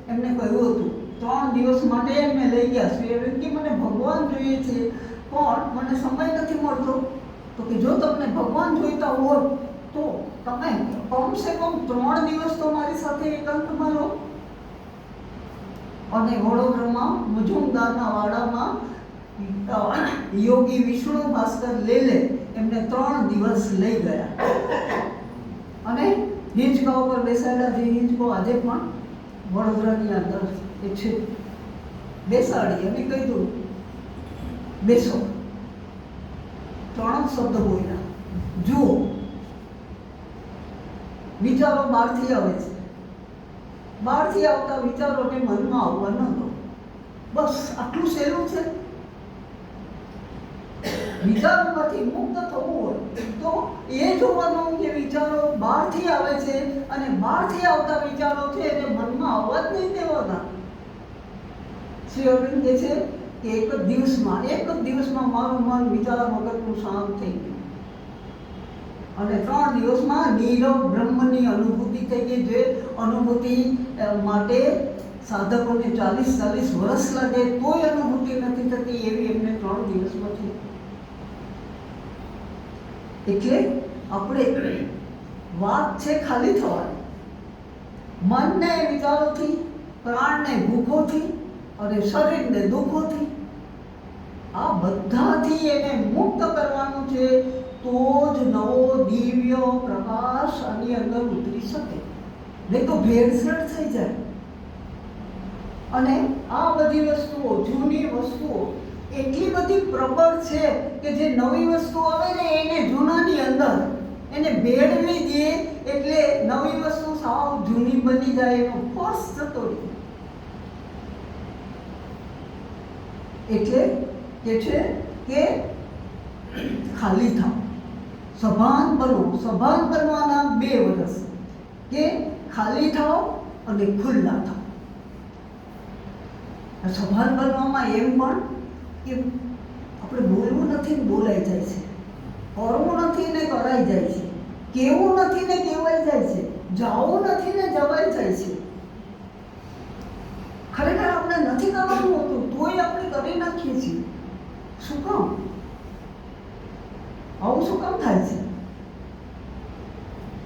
એમને કહ્યું હતું. 3 દિવસ માટે એમને લઈ ગયા. શ્રી અરવિંદ કે મને ભગવાન જોઈએ છે પણ મને સમય નથી મળતો. તો કે જો તમને ભગવાન જોઈતા હોય તો તમે કમસે કમ 3 દિવસ તો મારી સાથે એકાંતમાં રહો. અને વડોદરામાં મુજુમદારના વાડામાં યોગી વિષ્ણુ ભાસ્કર એમને 3 દિવસ લઈ ગયા. અને હિંચકા ઉપર બેસાડ્યા. જે હિંચકો આજે પણ વડોદરાની અંદર એ છે, બેસાડી અને કીધું બેસો. 3 શબ્દ બોલ્યા. જુઓ, વિચારો બહારથી આવે છે, બહારથી આવતા વિચારોને મનમાં આવવા ન દો. બસ આટલું સહેલું છે. વિચારોમાંથી મુક્ત થવું હોય તો એ જોવાનું કે વિચારો બહારથી આવે છે અને બહારથી આવતા વિચારો છે એને મનમાં આવવા જ નહીં દેવાના. શ્રી અરવિંદ કહે છે કે એક જ દિવસમાં મારું મન વિચાર વગરનું શાંત થઈ ગયું અને 3 દિવસમાં નીરવ બ્રહ્મની અનુભૂતિ થઈ ગઈ. જે અનુભૂતિ માટે સાધકોને 40 વર્ષ લાગે તોય અનુભૂતિ નથી થતી, એવી એમને 3 દિવસમાં થઈ. એટલે આપણે વાત છે ખાલી થવાની. મનને વિચારોથી, પ્રાણને ભૂખોથી અને શરીરને દુઃખોથી, આ બધાથી એને મુક્ત કરવાનું છે. તો જ નવો દિવ્ય પ્રકાશ આની અંદર ઉતરી શકે, નહીં તો ભેળસેળ થઈ જાય. અને આ બધી વસ્તુઓ, જૂની વસ્તુઓ એટલી બધી પ્રબળ છે કે જે નવી વસ્તુ આવે ને એને જૂનાની અંદર એને ભેળવી દે એટલે નવી વસ્તુ સાવ જૂની બની જાય, એનો ફોર્સ થતો રહે. એટલે કે છે કે ખાલી થાવ, સભાન બનો. સભાન બનવાના 2 વર્ષ કે ખાલી થાવ અને ખુલ્લા થાવ. સભાન બનવામાં એમ પણ કે આપણે બોલવું નથી ને બોલાઈ જાય છે, કરવું નથી ને કરાઈ જાય છે, કહેવું નથી ને કહેવાઈ જાય છે, જાવું નથી ને જવાઈ જાય છે. ખરેખર આપણે નથી કરવાનું હોતું તોય આપણે કરી નાખીએ છીએ. શું કામ? આવું શું કામ થાય છે?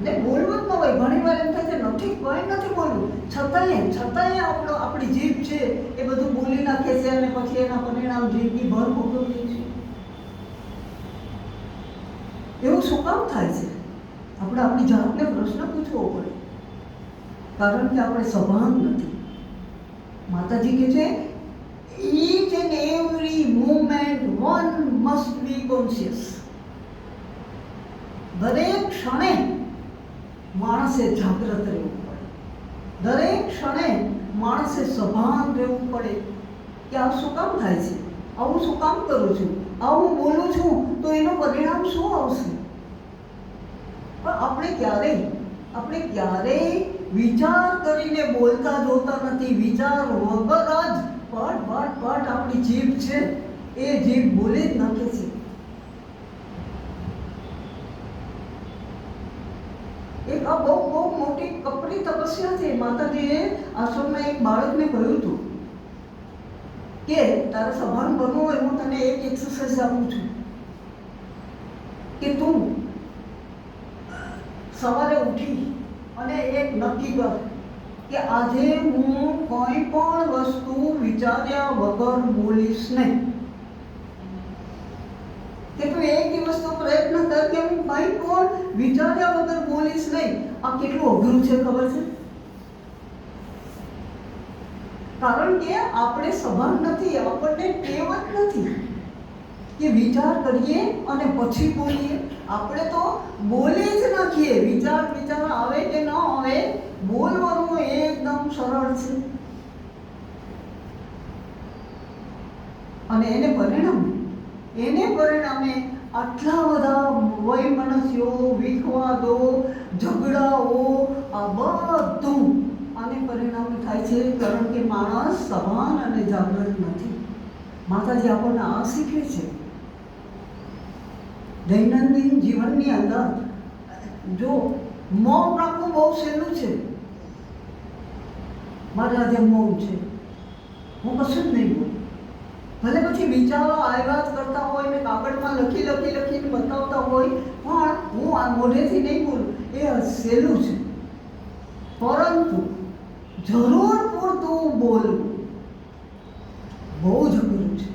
ને બોલવું જ ન હોય. ઘણી વાર એમ થાય છે નથી, કોઈ નથી બોલવું, છતાંય આપણી જીભ છે એ બધું બોલી નાખે છે અને પછી એના પરિણામ જીભની ભર ભોગવીએ છીએ. એવું શું કામ થાય છે? આપણે આપણી જાતને પ્રશ્ન પૂછવો પડે, કારણ કે આપણે સભાન નથી. માતાજી કહે છે each and every moment one must be conscious. દરેક ક્ષણે માણસે જાગૃત રહેવું પડે, દરેક ક્ષણે માણસે સભાન રહેવું પડે કે આ શું કામ થાય છે, આવું શું કામ કરું છું, આવું બોલું છું તો એનું પરિણામ શું આવશે. પણ આપણે ક્યારેય વિચાર કરીને બોલતા જોતા નથી. વિચાર વગર જ પટ આપણી જીભ છે એ જીભ બોલી જ નાખે છે. એક આ બહુ મોટી કપરી તપસ્યા છે. માતાજીએ આશ્રમમાં એક બાળકને કહ્યું હતું કે તારે સભાન બનવું હોય, હું તને એક એક્સરસાઇઝ આપું છું કે તું સવારે ઉઠી અને એક નક્કી કર કે આજે હું કોઈ પણ વસ્તુ વિચાર્યા વગર બોલીશ નહીં. કે તું એક દિવસનો પ્રયત્ન કર કે હું કંઈ પણ વિચાર્યા વગર બોલીશ નહીં. આ કેટલું અઘરું છે ખબર છે? કારણ કે આપણે સભાન નથી, આપણને ટેવ જ નથી કે વિચાર કરીએ અને પછી બોલીએ. આપણે તો બોલી જ નાખીએ. વિચાર આવે કે ન આવે, બોલવાનું એકદમ સરળ છે. અને એને પરિણામે આટલા બધા વૈમનસ્યો, વિખવાદો, ઝઘડાઓ, આ બધું આને પરિણામે થાય છે, કારણ કે માણસ સભાન અને જાગૃત નથી. માતાજી આપણને આ શીખવે છે. દૈનંદિન જીવનની અંદર જો મૌન રાખવું બહુ સહેલું છે. મારે આજે મૌન છે, હું કશું જ નહીં બોલું. ભલે પછી વિચારો આવ્યા જ કરતા હોય ને કાગળમાં લખીને બતાવતા હોય, પણ હું આ મોઢેથી નહીં બોલું. એ સહેલું છે, પરંતુ જરૂર પૂરતું બોલવું બહુ જ અઘરું છે,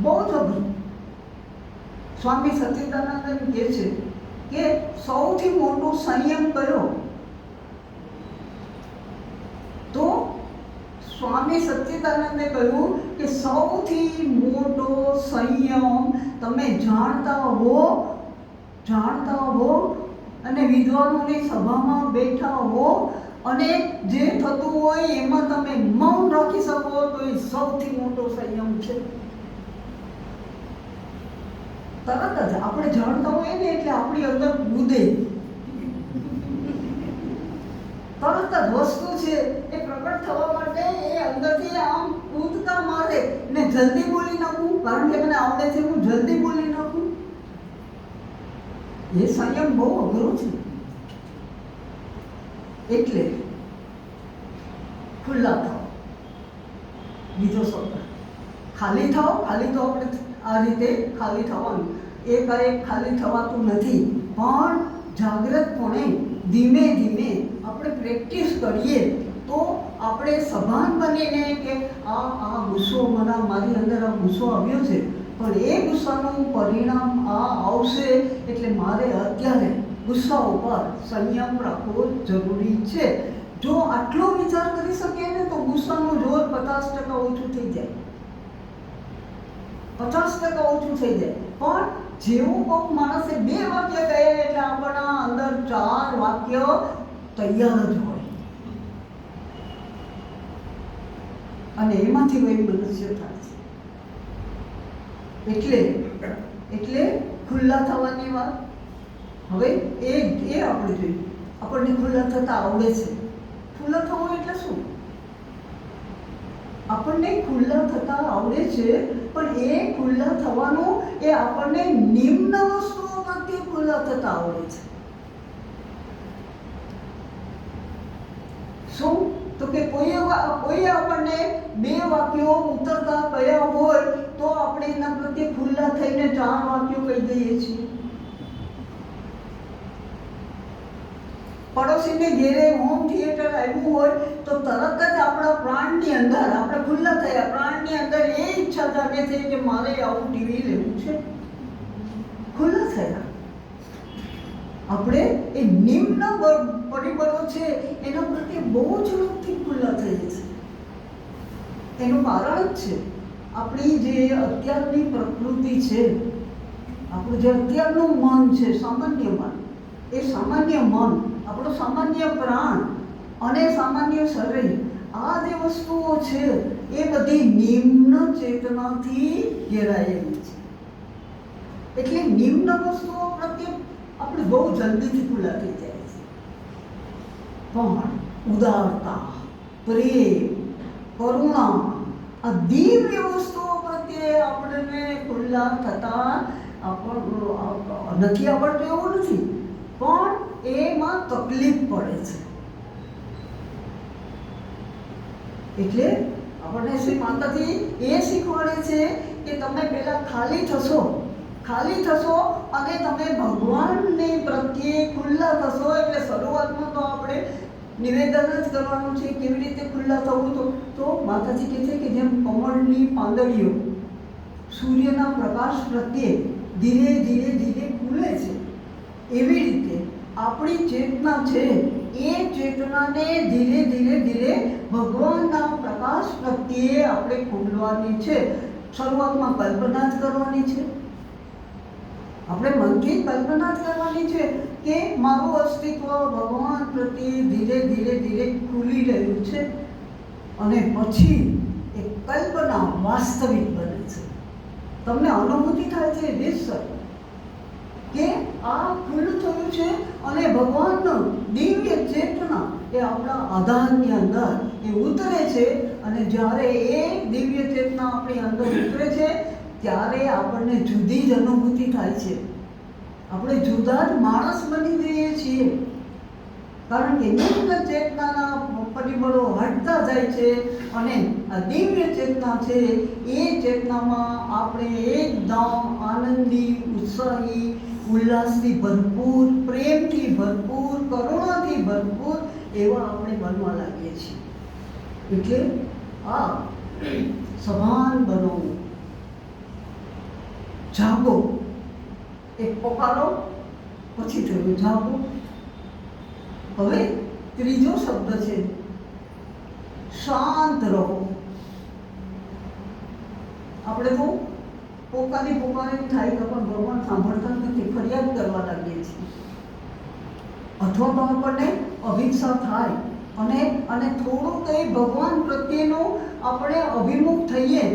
બહુ જ અઘરું. સ્વામી સચ્ચિદાનંદ કહે છે કે સૌથી મોટો સંયમ કયો? તો સ્વામી સચ્ચિદાનંદે કહ્યું કે સૌથી મોટો સંયમ તમે જાણતા હો અને વિદ્વાનોની સભામાં બેઠા હો અને જે થતું હોય એમાં તમે મૌન રાખી શકો તો એ સૌથી મોટો સંયમ છે. તરત જ આપણે જાણતા હોઈએ ને એટલે આપણી અંદર કૂદે, તરત જ વસ્તુ છે એ પ્રગટ થવા માટે એ અંદરથી આમ કૂદકા મારે ને જલ્દી બોલી નાખું, કારણ કે મને આવડે છે હું જલ્દી બોલી નાખું. એ સંયમ બહુ અઘરો છે. એટલે ખુલ્લા થાઓ. બીજો શબ્દ ખાલી થાઓ. ખાલી તો આપણે આ રીતે ખાલી થવાનું, એ કાંઈ ખાલી થવાતું નથી, પણ જાગૃતપણે ધીમે ધીમે આપણે પ્રેક્ટિસ કરીએ તો આપણે સભાન બનીને કે આ ગુસ્સો મારી અંદર આ ગુસ્સો આવ્યો છે, પણ એ ગુસ્સાનું પરિણામ આ આવશે, એટલે મારે અત્યારે ગુસ્સા ઉપર સંયમ રાખવો જરૂરી છે. જો આટલો વિચાર કરી શકીએ ને તો ગુસ્સાનું જોર 50% ઓછું થઈ જાય, 50% ઓછું થઈ જાય. પણ જેવું કોઈક માણસે 2 વાક્ય કહે એટલે આપણા અંદર 4 વાક્ય તૈયાર જ હોય અને એમાંથી વહી મનુષ્ય થાય છે. એટલે ખુલ્લા થવાની વાત. હવે એ આપણે જોઈએ. આપણને ખુલ્લા થતા આવડે છે. ખુલ્લા થવું એટલે શું? આપણને ખુલ્લા થતા આવડે છે, પણ એ ખુલ્લા થવાનું એ આપણને નિમ્ન વસ્તુઓ પ્રત્યે ખુલ્લા થતા આવડે છે. શું? તો કે કોઈ આપણને 2 વાક્યો ઉતરતા કયા હોય તો આપણે એના પ્રત્યે ખુલ્લા થઈને 4 વાક્યો કહી દઈએ છીએ. પડોશીને ઘેરે હોમ થિયેટર આવ્યું હોય તો તરત જ આપણા પ્રાણની અંદર આપણે ખુલ્લા થયા, પ્રાણની અંદર એ ઈચ્છા જાગે છે કે મારે આવું ટીવી લેવું છે. ખુલ્લા થયા. આપણે એ નિમ્ન પરિબળો છે એના પ્રત્યે બહુ ઝડપથી ખુલ્લા થઈએ છીએ. એનું કારણ જ છે આપણી જે અત્યારની પ્રકૃતિ છે, આપણું જે અત્યારનું મન છે, સામાન્ય મન, એ સામાન્ય મન, આપણો સામાન્ય પ્રાણ અને સામાન્ય શરીર, આ જે વસ્તુઓ છે એ બધી નિમ્ન ચેતનાથી ઘેરાયેલી છે. એટલે નિમ્ન વસ્તુઓ પ્રત્યે આપણે બહુ જલ્દીથી ખુલ્લા થઈ જાય છે. પણ ઉદારતા, પ્રેમ, કરુણા, આ દિવ્ય વસ્તુઓ પ્રત્યે આપણને ખુલ્લા થતા નથી આવડતું એવું નથી, પણ એમાં તકલીફ પડે છે. એટલે આપણને શ્રી માતાજી એ શીખવાડે છે કે તમે પહેલા ખાલી થશો અને તમે ભગવાનની પ્રત્યે ખુલ્લા થશો. એટલે શરૂઆતમાં તો આપણે નિવેદન જ કરવાનું છે કેવી રીતે ખુલ્લા થવું. તો માતાજી કહે છે કે જેમ કમળની પાંદડીઓ સૂર્યના પ્રકાશ પ્રત્યે ધીરે ધીરે ધીરે ખુલે છે, એવી રીતે આપણી ચેતના છે એ ચેતનાને ધીરે ધીરે ધીરે ભગવાનના પ્રકાશ પ્રત્યે આપણે ખુલવાની છે. શરૂઆતમાં કલ્પના જ કરવાની છે. આપણે મનથી કલ્પના જ કરવાની છે કે મારું અસ્તિત્વ ભગવાન પ્રત્યે ધીરે ધીરે ધીરે ખુલી રહ્યું છે, અને પછી એ કલ્પના વાસ્તવિક બને છે. તમને અનુભૂતિ થાય છે રીતસર કે આ ખુલ્લું થયું છે અને ભગવાનનું દિવ્ય ચેતના એ આપણા આધારની અંદર એ ઉતરે છે. અને જ્યારે એ દિવ્ય ચેતના આપણી અંદર ઉતરે છે ત્યારે આપણને જુદી જ અનુભૂતિ થાય છે. આપણે જુદા જ માણસ બની જઈએ છીએ, કારણ કે નિમ્ન ચેતનાના પરિબળો હટતા જાય છે અને આ દિવ્ય ચેતના છે એ ચેતનામાં આપણે એકદમ આનંદી, ઉત્સાહી, ઉલ્લાસથી ભરપૂર, પ્રેમથી ભરપૂર, કરુણાથી ભરપૂર એવા આપણે બનવા લાગીએ છીએ. એટલે આ સભાન બનો, જાગો, એક પોકારો પછી થયું જાગો. હવે ત્રીજો શબ્દ છે શાંત રહો. આપણે તો પોકાની થાય કે પણ ભગવાન સાંભળતા નથી, ફરિયાદ કરવા લાગીએ છીએ. અથવા તો આપણને અભિક્ષા થાય અને થોડું કંઈ ભગવાન પ્રત્યેનો આપણે અભિમુખ થઈએ,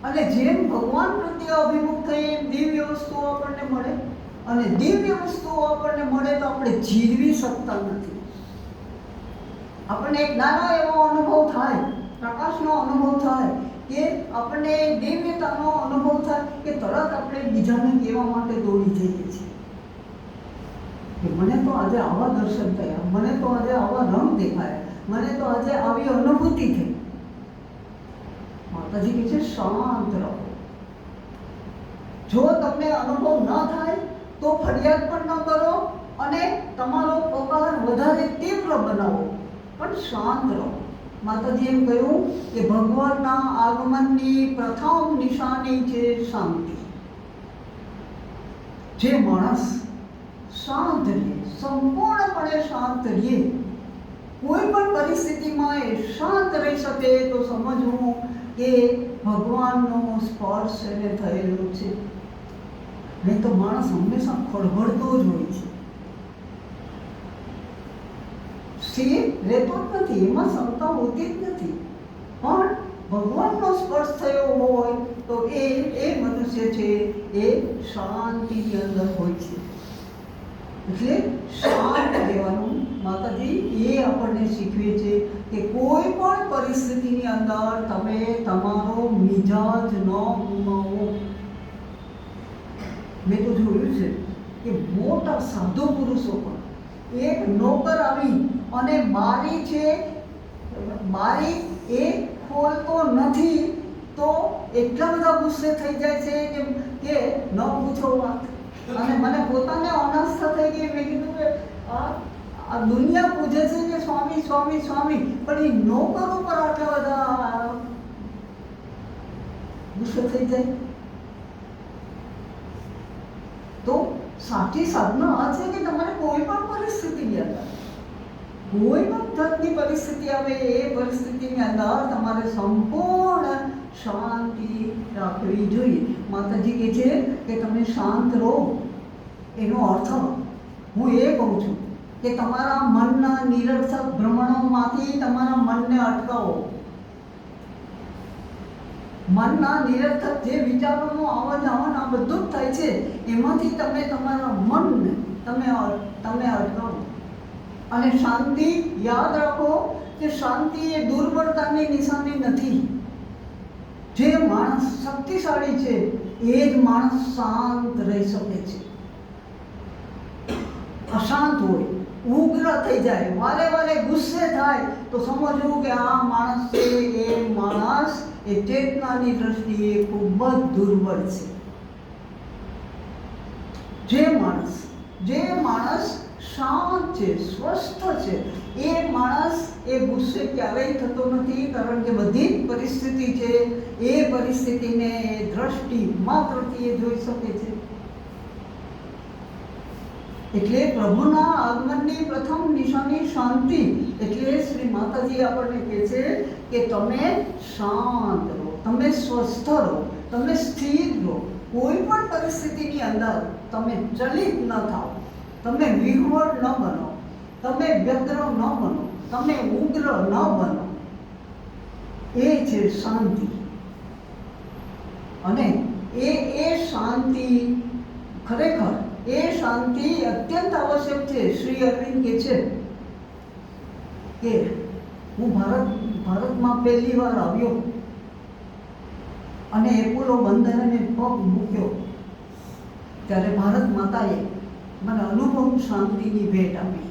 અને જેમ ભગવાન પ્રત્યે અભિમુખ થઈએ એમ દિવ્ય વસ્તુઓ આપણને મળે, અને દિવ્ય વસ્તુઓ આપણને મળે તો આપણે જીરવી શકતા નથી. આપણને એક નાનો એવો અનુભવ થાય, પ્રકાશનો અનુભવ થાય, કે આપણને દિવ્યતાનો અનુભવ થાય કે તરત આપણે બીજાને કહેવા માટે દોડી જઈએ છીએ કે મને તો આજે આવા દર્શન થયા, મને તો આજે આવા રંગ દેખાયા, મને તો આજે આવી અનુભૂતિ થઈ. માતાજી કહે છે શાંત રહો. જો તમને અનુભવ ન થાય તો ફરિયાદ પણ ન કરો અને તમારો પોકાર વધારે તીવ્ર બનાવો, પણ શાંત રહો. માતાજી એમ કહ્યું કે ભગવાનના આગમનની પ્રથમ નિશાની છે શાંતિ. જે માણસ શાંત રહે, સંપૂર્ણપણે શાંત રહે, કોઈ પણ પરિસ્થિતિમાં એ શાંત રહી શકે તો સમજવું કે ભગવાનનો સ્પર્શ એને થયેલો છે. નહીં તો માણસ હંમેશા ખળભળતો જ હોય છે, સ્થિર રહેતો જ નથી, એમાં ક્ષમતા હોતી જ નથી. પણ ભગવાનનો સ્પર્શ થયો હોય તો એ મનુષ્ય છે એ શાંતિની અંદર હોય છે. એટલે શાંત રહેવાનું માતાજી એ આપણને શીખવે છે કે કોઈ પણ પરિસ્થિતિની અંદર તમે તમારો મિજાજ ન ગુમાવો. મેં તો જોયું છે કે મોટા સાધુ પુરુષો પણ એક નોકર આવી અને બારી એ ખોલતો નથી તો એટલા બધા ગુસ્સે થઈ જાય છે કે ન પૂછો વાત. અને મને પોતાને અનાસ્થા થઈ ગઈ. મેં કીધું કે આ દુનિયા પૂછે છે કે સ્વામી સ્વામી સ્વામી, પણ એ નોકર ઉપર આટલા બધા ગુસ્સે થઈ જાય. તો સાચી સાધના આ છે કે તમારે કોઈ પણ પરિસ્થિતિની અંદર, કોઈ પણ જાતની પરિસ્થિતિ આવે એ પરિસ્થિતિની અંદર તમારે સંપૂર્ણ શાંતિ રાખવી જોઈએ. માતાજી કહે છે કે તમે શાંત રહો. એનો અર્થ હું એ કહું છું કે તમારા મનના નિરર્થક ભ્રમણોમાંથી તમારા મનને અટકાવો. મનના નિરર્થક જે વિચારોનો આવન જાવન આ બધું જ થાય છે, એમાંથી તમે તમારા મનને તમે અટકાવો. અને શાંતિ યાદ રાખો કે શાંતિ એ દુર્બળતાની નિશાની નથી. જે માણસ શક્તિશાળી છે એ જ માણસ શાંત રહી શકે છે. અશાંત હોય, ઉગ્ર થઈ જાય, વારે વારે ગુસ્સે થાય તો સમજવું કે આ માણસ છે એ માણસ એ ચેતનાની દ્રષ્ટિએ ખૂબ જ દુર્બળ છે. જે માણસ શાંત છે, સ્વસ્થ છે, એ માણસ એ ગુસ્સે ક્યારેય થતો નથી, કારણ કે બધી જ પરિસ્થિતિ છે એ પરિસ્થિતિને એ દ્રષ્ટિ માત્રથી એ જોઈ શકે છે. એટલે પ્રભુના આગમનની પ્રથમ નિશાની શાંતિ. એટલે શ્રી માતાજી આપણને કહે છે કે તમે શાંત રહો, તમે સ્વસ્થ રહો, તમે સ્થિર રહો. કોઈ પણ પરિસ્થિતિની અંદર તમે ચલિત ન થાઓ, તમે વિહવળ ન બનો, તમે વ્યગ્ર ન બનો, તમે ઉગ્ર ન બનો. એ છે શાંતિ. અને એ શાંતિ ખરેખર એ શાંતિ અત્યંત આવશ્યક છે. શ્રી અરવિંદ કહે છે કે હું ભારતમાં પહેલી વાર આવ્યો અને એપોલો બંદરે પગ મૂક્યો ત્યારે ભારત માતાએ મને અનુભવ શાંતિની ભેટ આપી.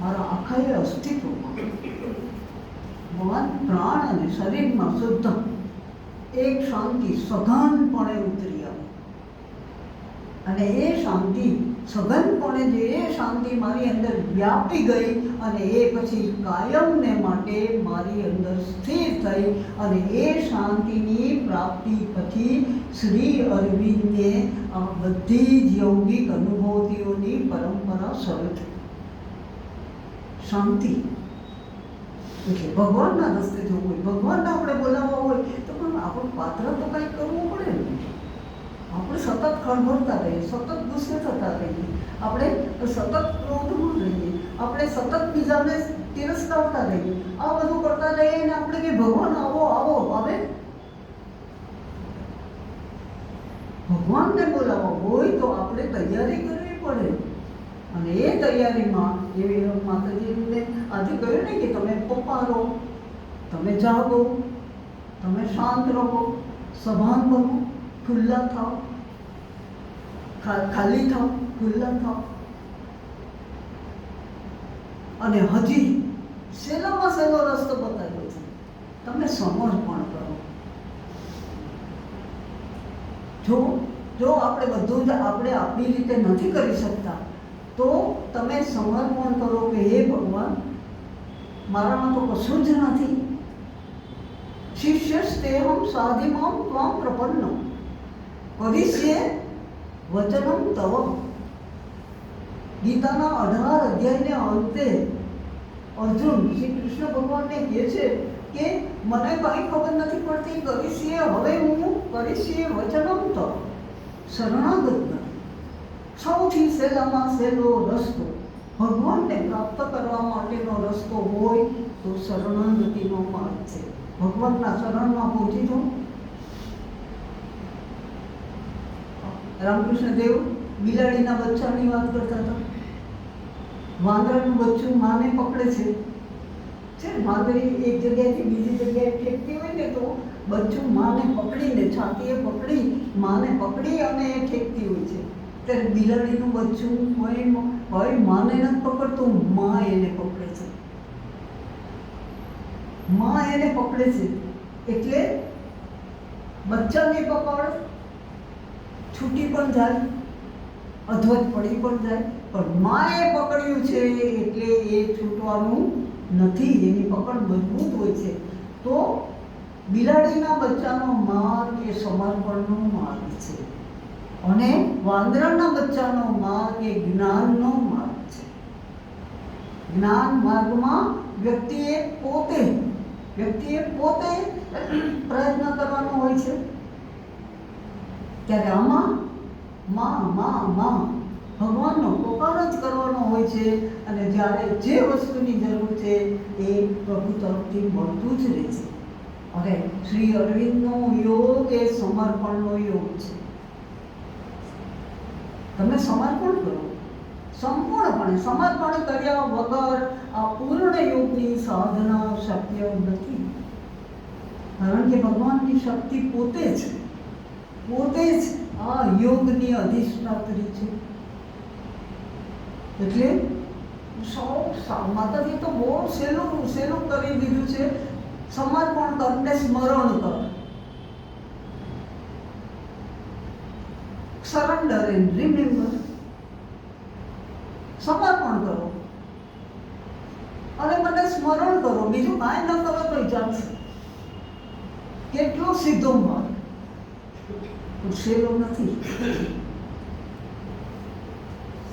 મારા આખા અસ્તિત્વમાં મન, પ્રાણ અને શરીરમાં શુદ્ધ એક શાંતિ સઘનપણે ઉતરી આવી. અને એ શાંતિ સઘનપણે જે એ શાંતિ મારી અંદર વ્યાપી ગઈ અને એ પછી કાયમને માટે મારી અંદર સ્થિર થઈ અને એ શાંતિની પ્રાપ્તિ પછી શ્રી અરવિંદને આ બધી જ યૌગિક અનુભૂતિઓની પરંપરા શરૂ થઈ. શાંતિ એટલે ભગવાનના રસ્તે જવું હોય, ભગવાનને આપણે બોલાવવા હોય તો પણ આપણું પાત્ર તો કંઈક કરવું પડે ને. આપણે સતત ખળભળતા રહીએ, સતત ગુસ્સે થતા રહીએ, આપણે સતત ક્રોધમાં રહીએ, આપણે સતત બીજાને તિરસ્કારતા રહીએ, આ બધું કરતા રહીએ અને આપણે કે ભગવાન આવો આવો આવે. ભગવાનને બોલાવવા હોય તો આપણે તૈયારી કરવી પડે અને એ તૈયારીમાં એવી માતાજીને આજે કહ્યું ને કે તમે પપ્પારો, તમે જાગો, તમે શાંત રહો, સભાન બનો, ખુલ્લા થાઓ, ખાલી થાઓ, ખુલ્લા થાઓ. અને હજી સહેલામાં સહેલો રસ્તો બતાવ્યો છે, તમે સમર્પણ કરો. જો આપણે બધું જ આપણે આપણી રીતે નથી કરી શકતા તો તમે સમર્પણ કરો કે હે ભગવાન, મારામાં તો કશું જ નથી. શિષ્યસ્તેહમ સાધિમામ ત્વામ પ્રપન્નો કરિષ્યે વચનમ તવ. ગીતાના 18 અધ્યાયને અંતે અર્જુન શ્રી કૃષ્ણ ભગવાનને કહે છે કે મને કંઈ ખબર નથી પડતી, કરિષ્યે હવે હું કરિષ્યે વચનમ તવ. શરણાગત બન. સૌથી સહેલામાં સહેલો રસ્તો ભગવાનને પ્રાપ્ત કરવા માટેનો રસ્તો હોય તો શરણાગતિનો માર્ગ છે. ભગવાનના શરણમાં પહોંચી જાઓ. રામકૃષ્ણ દેવ બિલાડીના બચ્ચાની વાત કરતા હતા. વાંદરાનું બચ્ચું માને પકડે છે. વાંદરી એક જગ્યાએથી બીજી જગ્યાએ ફેંકતી હોય ને તો બચ્ચું માને પકડીને છાતીએ પકડી માને પકડી અને એ ફેંકતી હોય છે. ત્યારે બિલાડીનું બચ્ચું હોય માને નથી પકડતું, માં એને પકડે છે. માં એને પકડે છે એટલે બચ્ચાની પકડ છૂટી પણ જાય, અધવચ પડી પણ જાય, પણ માએ પકડ્યું છે એટલે એ છૂટવાનું નથી, એની પકડ મજબૂત હોય છે. તો બિલાડીના બચ્ચાનો માર્ગ એ સમર્પણનો માર્ગ છે અને વાંદરાના બચ્ચાનો માર્ગ એ જ્ઞાનનો માર્ગ છે. જ્ઞાન માર્ગમાં વ્યક્તિએ પોતે પ્રયત્ન કરવાનો હોય છે. ત્યારે આમાં ભગવાનનો પોકાર જ કરવાનો હોય છે અને જ્યારે જે વસ્તુની જરૂર છે એ પ્રભુ તરફથી મળતું જ રહે છે. અને શ્રી અરવિંદનો યોગ એ સમર્પણનો યોગ છે. તમે સમર્પણ કરો સંપૂર્ણપણે. સમર્પણ કર્યા વગર આ પૂર્ણ યોગની સાધના શક્ય નથી. કારણ કે ભગવાનની શક્તિ પોતે જ આ યોગની અધિષ્ઠાત્રી છે. એટલે માતાજી તો બહુ સહેલું કરી દીધું છે. સમર્પણ કરીને સ્મરણ કર. Surrender and remember. સમર્પણ કરો અને મને સ્મરણ કરો. બીજું કાંઈ ન કરો તો ચાલશે. કેટલો સીધો માર્ગ, સહેલું નથી.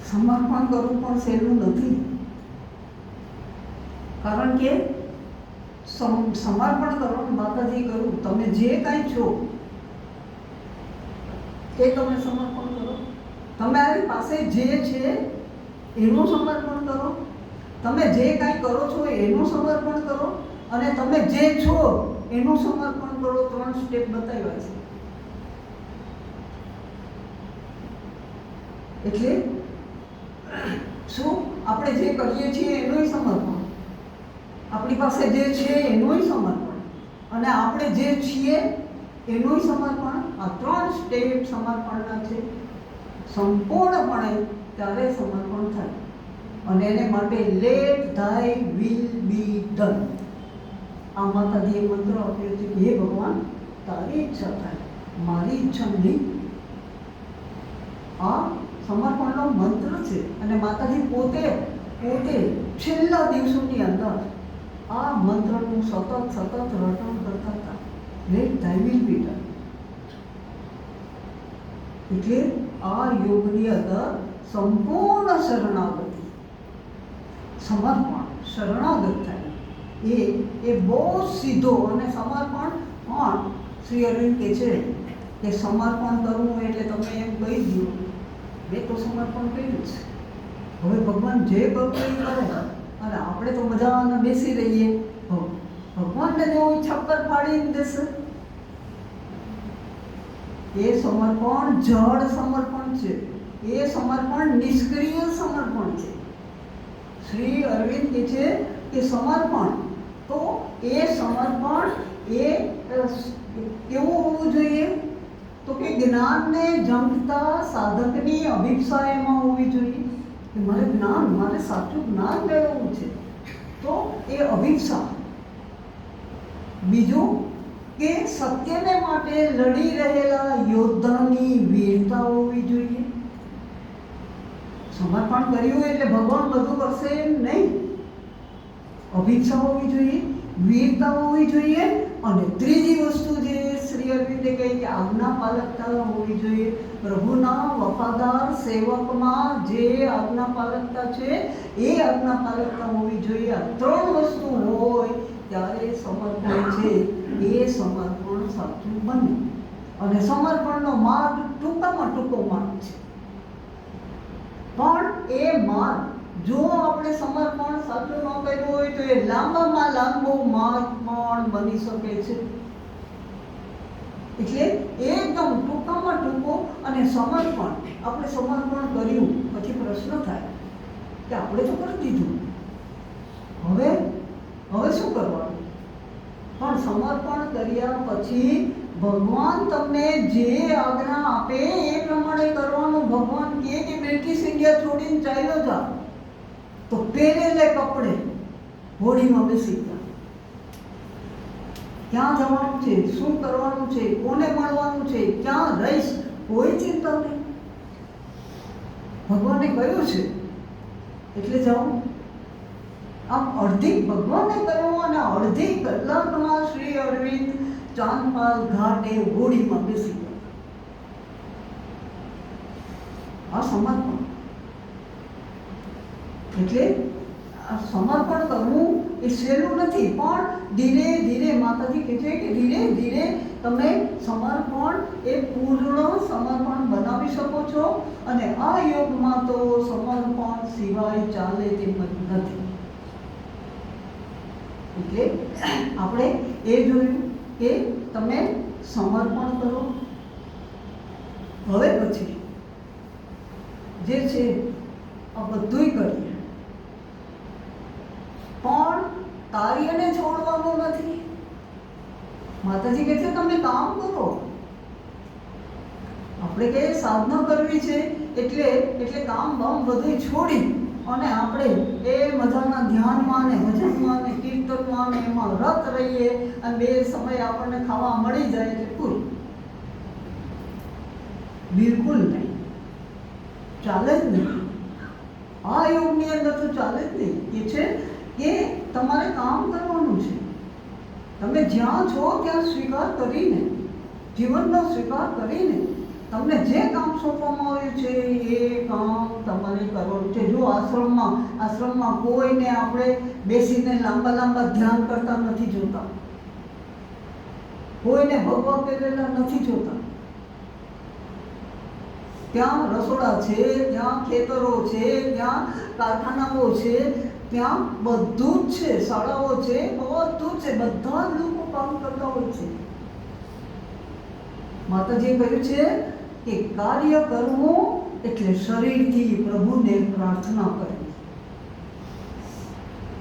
સમર્પણ કરવું પણ સહેલું નથી. કારણ કે સમર્પણ કરવાનું માતાજી કરું, તમે જે કાંઈ છો એ તમે સમર્પણ કરો. તમારી પાસે જે છે એનું સમર્પણ કરો. તમે જે કાંઈ કરો છો એનું સમર્પણ કરો અને તમે જે છો એનું સમર્પણ કરો. 3 સ્ટેપ બતાવ્યા છે. એટલે શું આપણે જે કરીએ છીએ એનું સમર્પણ, આપણી પાસે જે છે એનું સમર્પણ અને આપણે જે છીએ એનું સમર્પણ. આ 3 સ્ટેપ સમર્પણના છે. સંપૂર્ણપણે ત્યારે સમર્પણ થાય અને એને માટે લેટધાય વિલ બી ડન. આ માતાજીએ મંત્ર આપ્યો છે કે હે ભગવાન, તારી ઈચ્છા થાય, મારી ઈચ્છા નહીં. આ સમર્પણનો મંત્ર છે. અને માતાજી પોતે છેલ્લા દિવસોની અંદર આ મંત્રનું સતત રટણ કરતા હતા. Let there will be done. એટલે આ યોગની અંદર સંપૂર્ણ શરણાગતિ, સમર્પણ, શરણાગત થાય એ બહુ સીધો. અને સમર્પણ પણ શ્રી અરવિંદ કહે છે કે સમર્પણ કરવું એટલે તમે એમ કહી દો મેં તો સમર્પણ કર્યું છે, હવે ભગવાન જે કરવું એ કરે. અને આપણે તો બધાને બેસી રહીએ, ભગવાનને જેવું છપ્પર ફાડી દેશે. એ સમર્પણ જડ સમર્પણ છે. એ સમર્પણ નિષ્ક્રિય સમર્પણ છે. શ્રી અરવિંદ કહે છે કે સમર્પણ તો એ સમર્પણ એ કેવું હોવું જોઈએ? તો કે જ્ઞાનને જંગતા સાધકની અભિપ્સા એમાં હોવી જોઈએ કે મારે સાચું જ્ઞાન મેળવવું છે, તો એ અભિપ્સા. બીજું કે સત્યને માટે લડી રહેલા યોદ્ધાની વીરતા હોવી જોઈએ. સમર્પણ કર્યું એટલે ભગવાન બધું કરશે એમ નહીં. અભિપ્સા હોવી જોઈએ, વીરતા હોવી જોઈએ. અને ત્રીજી વસ્તુ જે શ્રી અરવિંદે કહી કે આજ્ઞાપાલકતા હોવી જોઈએ. પ્રભુના વફાદાર સેવકમાં જે આજ્ઞાપાલકતા છે એ આજ્ઞાપાલકતા હોવી જોઈએ. આ ત્રણ વસ્તુ હોય ત્યારે સમર્પણ છે એ સમર્પણ સાચું બને. અને સમર્પણનો માર્ગ ટૂંકામાં ટૂંકો માર્ગ છે, પણ એ માર્ગ જો આપણે સમર્પણ સાચું ન કર્યું હોય તો એ લાંબામાં લાંબો માર્ગ પણ બની શકે છે. એટલે એકદમ ટૂંકામાં ટૂંકો. અને સમર્પણ, આપણે સમર્પણ કર્યું પછી પ્રશ્ન થાય કે આપણે તો કરી દીધું, હવે શું કરવાનું? પણ સમર્પણ કર્યા પછી ભગવાન તમને જે આજ્ઞા આપે એ પ્રમાણે કરવાનું. ભગવાન કહે કે બ્રિટિશ ઇન્ડિયા છોડીને ચાલ્યો જા તો પહેરેલે કપડે હોડીમાં બેસી ગયા. ક્યાં જવાનું છે, શું કરવાનું છે, કોને મળવાનું છે, ક્યાં રહીશ, કોઈ ચિંતા નહીં. ભગવાને કહ્યું છે એટલે જાઉં. આમ અડધી ભગવાને કહ્યું અને અડધી કલાકમાં શ્રી અરવિંદ ચાંદપાલ ઘાટે હોડીમાં બેસી ગયા. આ સમર્પણ. એટલે આ સમર્પણ કરવું એ સહેલું નથી, પણ ધીરે ધીરે માતાજી કહે છે કે ધીરે ધીરે તમે સમર્પણ એ પૂર્ણ સમર્પણ બનાવી શકો છો. અને આ યુગમાં તો સમર્પણ સિવાય ચાલે તેમ જ નથી. એટલે આપણે એ જોયું કે તમે સમર્પણ કરો. હવે પછી જે છે આ બધુંય કરીએ, પણ કાર્યને છોડવાનું નથી. માતાજી કહે છે તમે કામ કરો. આપણે કહીએ સાધના કરવી છે એટલે કામ બામ બધું છોડી અને આપણે એ મજાના ધ્યાનમાં ને ભજનમાં ને કીર્તનમાં ને એમાં રત રહીએ અને બે સમય આપણને ખાવા મળી જાય એટલે પૂરું. બિલકુલ નહીં, ચાલે જ નહીં. આ યુગની અંદર તો ચાલે જ નહીં. એ છે કે તમારે કામ કરવાનું છે. તમે જ્યાં છો ત્યાં સ્વીકાર કરીને, જીવનનો સ્વીકાર કરીને તમને જે કામ સોંપવામાં આવ્યું છે એ કામ તમારે કરવાનું છે. જો આશ્રમમાં કોઈને આપણે બેસીને લાંબા ધ્યાન કરતા નથી જોતા, કોઈને ભગવા કરેલા નથી જોતા. ત્યાં રસોડા છે, ત્યાં ખેતરો છે, ત્યાં કારખાનાઓ છે, ત્યાં બધું જ છે, શાળાઓ છે, બધું જ છે. બધા જ લોકો કામ કરતા હોય છે. માતાજીએ કહ્યું છે કે કાર્ય કરવું એટલે શરીરથી પ્રભુને પ્રાર્થના કરવી.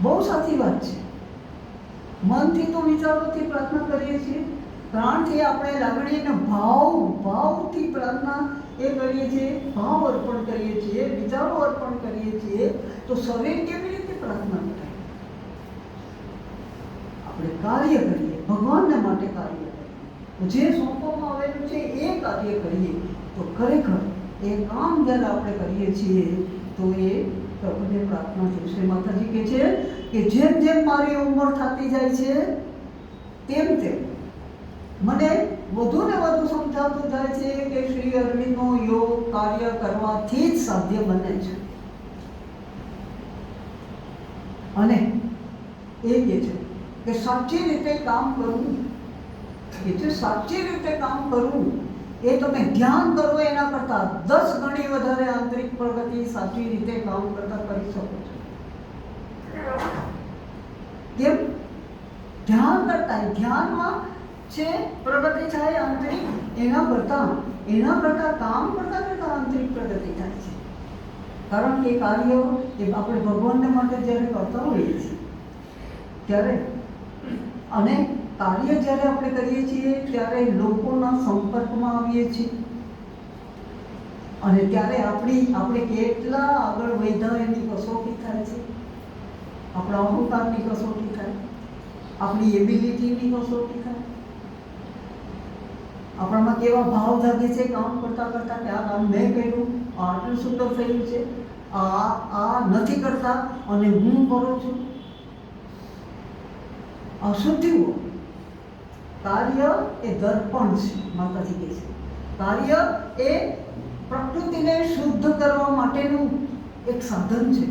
બહુ સાચી વાત છે. મનથી તો વિચારોથી પ્રાર્થના કરીએ છીએ, પ્રાણથી આપણે લાગણીને ભાવથી પ્રાર્થના એ કરીએ છીએ, ભાવ અર્પણ કરીએ છીએ, વિચારો અર્પણ કરીએ છીએ. તો શરીર કેવી રીતે પ્રાર્થના કરે? આપણે કાર્ય કરીએ, ભગવાનને માટે કાર્ય કરીએ, જે સોંપવામાં આવેલું છે એ કાર્ય કરીએ તો ખરેખર એ કામ જ્યારે આપણે કરીએ છીએ તો એ પ્રભુને પ્રાર્થના છે. શ્રી માતાજી કહે છે કે જેમ જેમ મારી ઉંમર થતી જાય છે તેમ તેમ મને વધુ ને વધુ સમજાતું જાય છે કે શ્રી અરવિંદનો યોગ કાર્ય કરવાથી જ સાધ્ય બને છે. અને એ કહે છે કે સાચી રીતે કામ કરવું, કે જે સાચી રીતે કામ કરવું એ તમે ધ્યાન કરો એના કરતાં 10 ગણી વધારે આંતરિક પ્રગતિ સાચી રીતે કામ કરતા કરી શકો છો. કેમ? ધ્યાન કરતા, ધ્યાનમાં છે પ્રગતિ થાય આંતરિક, એના કરતાં કામ કરતા કરતા આંતરિક પ્રગતિ થાય છે. કારણ કે કાર્ય એ આપણે ભગવાનને માટે જ્યારે કરતા હોઈએ છીએ ત્યારે, અને કાર્ય જ્યારે આપણે કરીએ છીએ ત્યારે લોકોના સંપર્કમાં આવીએ છીએ અને ત્યારે આપણે કેટલા આગળ વધ્યા એની કસોટી થાય છે. આપણા અહંકારની કસોટી થાય, આપણી એબિલિટીની કસોટી થાય, આપણામાં કેવા ભાવ જાગે છે કામ કરતા કરતા કે આ કામ મેં કર્યું, આટલું સુંદર થયું છે, આ નથી કરતા અને હું કરું છું. અશુદ્ધિઓ, કાર્ય એ દર્પણ છે. માતાજી કહે છે કાર્ય એ પ્રકૃતિને શુદ્ધ કરવા માટેનું એક સાધન છે.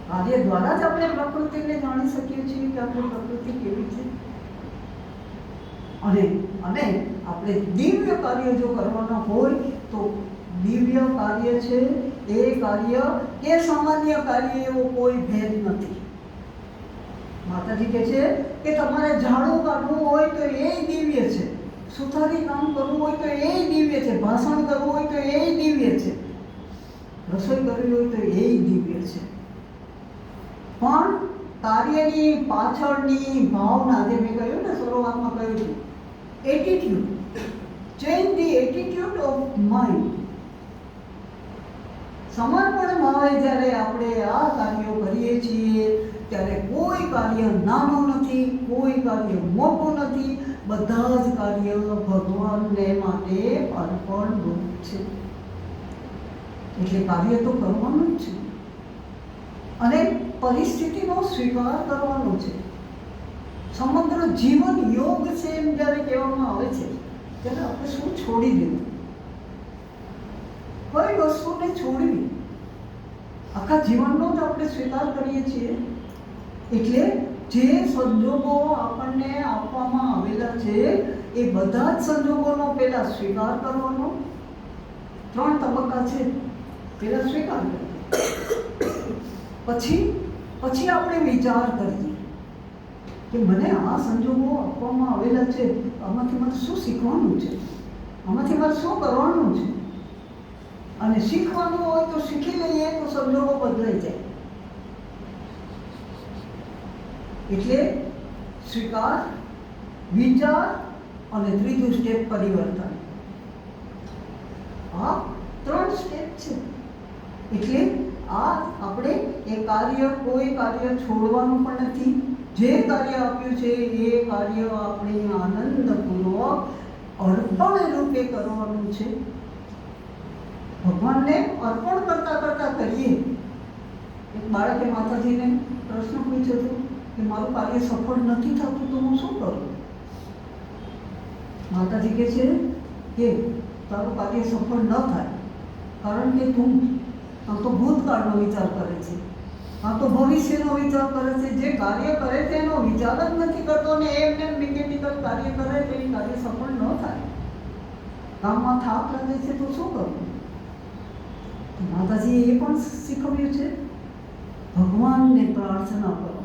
કાર્ય દ્વારા જ આપણે પ્રકૃતિને જાણી શકીએ છીએ કે આપણી પ્રકૃતિ કેવી છે. અને આપણે દિવ્ય કાર્ય જો કરવાના હોય તો દિવ્ય કાર્ય છે એ કાર્ય કે સામાન્ય કાર્ય એવો કોઈ ભેદ નથી. માતાજી કહે છે કે તમારે ઝાડુ કાઢવું હોય તો એ દિવ્ય છે, સુથારી કામ કરવું હોય તો એ દિવ્ય છે, ભાષણ કરવું હોય તો એ દિવ્ય છે, રસોઈ કરવી હોય તો એ દિવ્ય છે. પણ કાર્યની પાછળની ભાવના, જે મેં કહ્યું ને શરૂઆતમાં કહ્યું હતું, attitude, change the attitude of mind. સમર્પણ ભાવે જ્યારે આપણે આ કાર્યો કરીએ છીએ ત્યારે કોઈ કાર્ય નાનું નથી, કોઈ કાર્ય મોટું નથી, બધા જ કાર્ય ભગવાનને માટે અર્પણરૂપ છે. એટલે કાર્ય તો કરવાનું જ છે અને પરિસ્થિતિનો સ્વીકાર કરવાનો છે. સમગ્ર જીવન યોગ છે એમ જ્યારે કહેવામાં આવે છે ત્યારે આપણે શું છોડી દેવું, કઈ વસ્તુને છોડવી, આખા જીવનનો જ આપણે સ્વીકાર કરીએ છીએ. એટલે જે સંજોગો આપણને આપવામાં આવેલા છે એ બધા જ સંજોગોનો પહેલા સ્વીકાર કરવાનો. 3 તબક્કા છે. પહેલા સ્વીકાર કરવો, પછી આપણે વિચાર કરીએ કે મને આ સંજોગો આપવામાં આવેલા છે, આમાંથી મારે શું શીખવાનું છે, આમાંથી મારે શું કરવાનું છે. અને શીખવાનું હોય તો શીખી લઈએ તો સંજોગો બદલાઈ જાય. એટલે સ્વીકાર, વિચાર અને ત્રીજું સ્ટેપ પરિવર્તન. આ 3 સ્ટેપ છે. એટલે આ આપણે એ કોઈ કાર્ય છોડવાનું પણ નથી. જે કાર્ય આપ્યું છે એ કાર્ય આપણે આનંદપૂર્વક અર્પણ રૂપે કરવાનું છે. ભગવાનને અર્પણ કરતા કરતા કરીએ. એક બાળકે માતાજીને પ્રશ્ન પૂછ્યો હતો કે મારું કાર્ય સફળ નથી થતું તો હું શું કરું? માતાજી કહે છે કે તારું કાર્ય સફળ ન થાય કારણ કે તું તો ભૂતકાળનો વિચાર કરે છે, તો ભવિષ્યનો વિચાર કરે છે. જે કાર્ય કરે છે એનો વિચાર જ નથી કરતો ને એમને મિકેનિકલ કાર્ય કરે તો એ કાર્ય સફળ ન થાય. કામમાં થાક લાગે છે તો શું કરવું? માતાજીએ એ પણ શીખવ્યું છે, ભગવાનને પ્રાર્થના કરો.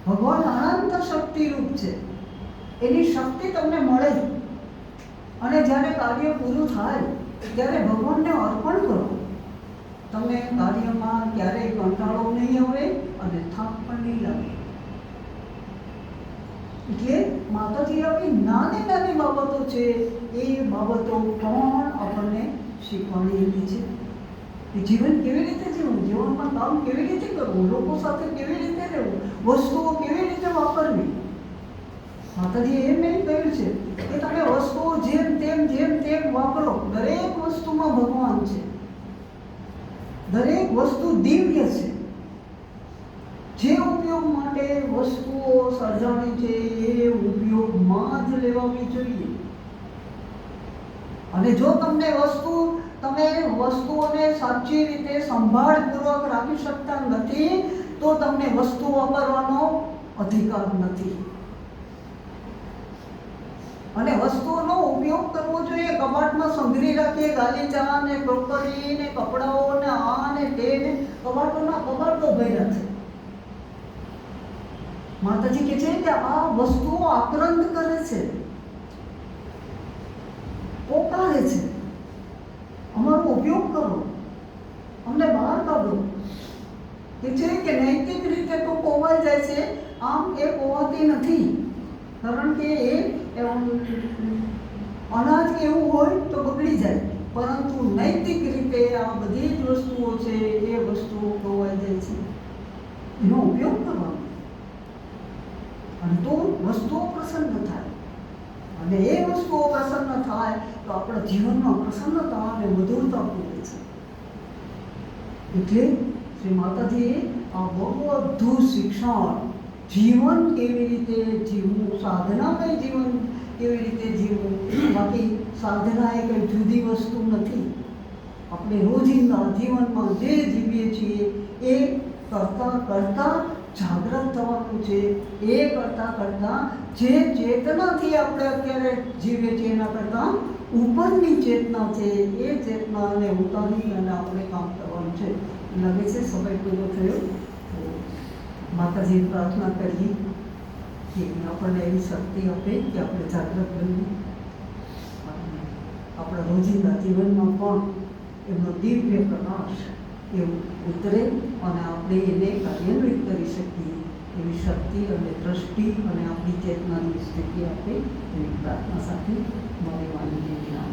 ભગવાન અનંત શક્તિરૂપ છે, એની શક્તિ તમને મળે અને જ્યારે કાર્ય પૂરું થાય ત્યારે ભગવાનને અર્પણ કરો. તમે કાર્યમાં ક્યારેય કંટાળો નહીં આવે અને થાક પણ નહીં લાગે. એટલે માતાજી આવી નાની નાની બાબતો છે એ બાબતો પણ આપણને શીખવાડેલી છે. જીવન કેવી રીતે જીવવું, જીવનમાં કામ કેવી રીતે કરવું, લોકો સાથે કેવી રીતે રહેવું, વસ્તુઓ કેવી રીતે વાપરવી, માતાજીએ એમ નહીં કહ્યું છે કે તમે વસ્તુઓ જેમ તેમ વાપરો. દરેક વસ્તુમાં ભગવાન છે, દરેક વસ્તુ દિવ્ય છે. જે ઉપયોગ માટે વસ્તુઓ સર્જાણી છે એ ઉપયોગમાં જ લેવાવી જોઈએ. અને જો તમે વસ્તુઓને સાચી રીતે સંભાળપૂર્વક રાખી શકતા નથી તો તમને વસ્તુ વાપરવાનો અધિકાર નથી. અને વસ્તુઓનો ઉપયોગ કરવો જોઈએ. કબાટમાં સંઘરી રાખીએ ગાલીચા ને ક્રોકરી ને કપડાઓ ને આ ને તે ને કબાટોના કબાટો ભર્યા છે. માતાજી કહે છે કે આ વસ્તુઓ આક્રંદ કરે છે, પોકારે છે, અમારો ઉપયોગ કરો, અમને બહાર કાઢો. એ છે કે નૈતિક રીતે તો પોવાઈ જાય છે, આમ એ પોવાતી નથી. કારણ કે એ અનાજ કે એવું હોય તો બગડી જાય, પરંતુ નૈતિક રીતે આ બધી જ વસ્તુઓ છે એ વસ્તુઓ પોવાઈ જાય છે. એનો ઉપયોગ કરવાનો અને તો વસ્તુઓ પ્રસન્ન થાય. અને એ વસ્તુઓ પ્રસન્ન થાય તો આપણા જીવનમાં પ્રસન્નતા અને મધુરતા પૂરે છે. એટલે શ્રી માતાજીએ આ બધું શિક્ષણ, જીવન કેવી રીતે જીવવું, સાધનામય જીવન કેવી રીતે જીવવું. બાકી સાધના એ કંઈ જુદી વસ્તુ નથી. આપણે રોજિંદા જીવનમાં જે જીવીએ છીએ એ કરતાં જાગૃત થવાનું છે. એ કરતાં જે ચેતનાથી આપણે અત્યારે જીવીએ છીએ એના કરતાં ઉપરની ચેતના છે, એ ચેતનાને ઉતારી અને આપણે કામ કરવાનું છે. લાગે છે સમય પૂરો થયો. તો માતાજીને પ્રાર્થના કરીએ કે આપણને એવી શક્તિ આપે કે આપણે જાગૃત બનીએ, આપણા રોજિંદા જીવનમાં પણ એમનો દિવ્ય પ્રકાશ એવું ઉતરે અને આપણે એને કાર્યાન્વિત કરી શકીએ એવી શક્તિ અને દ્રષ્ટિ અને આપણી ચેતનાની સ્થિતિ આપે એવી પ્રાર્થના સાથે મારી વાણીને વિરામ.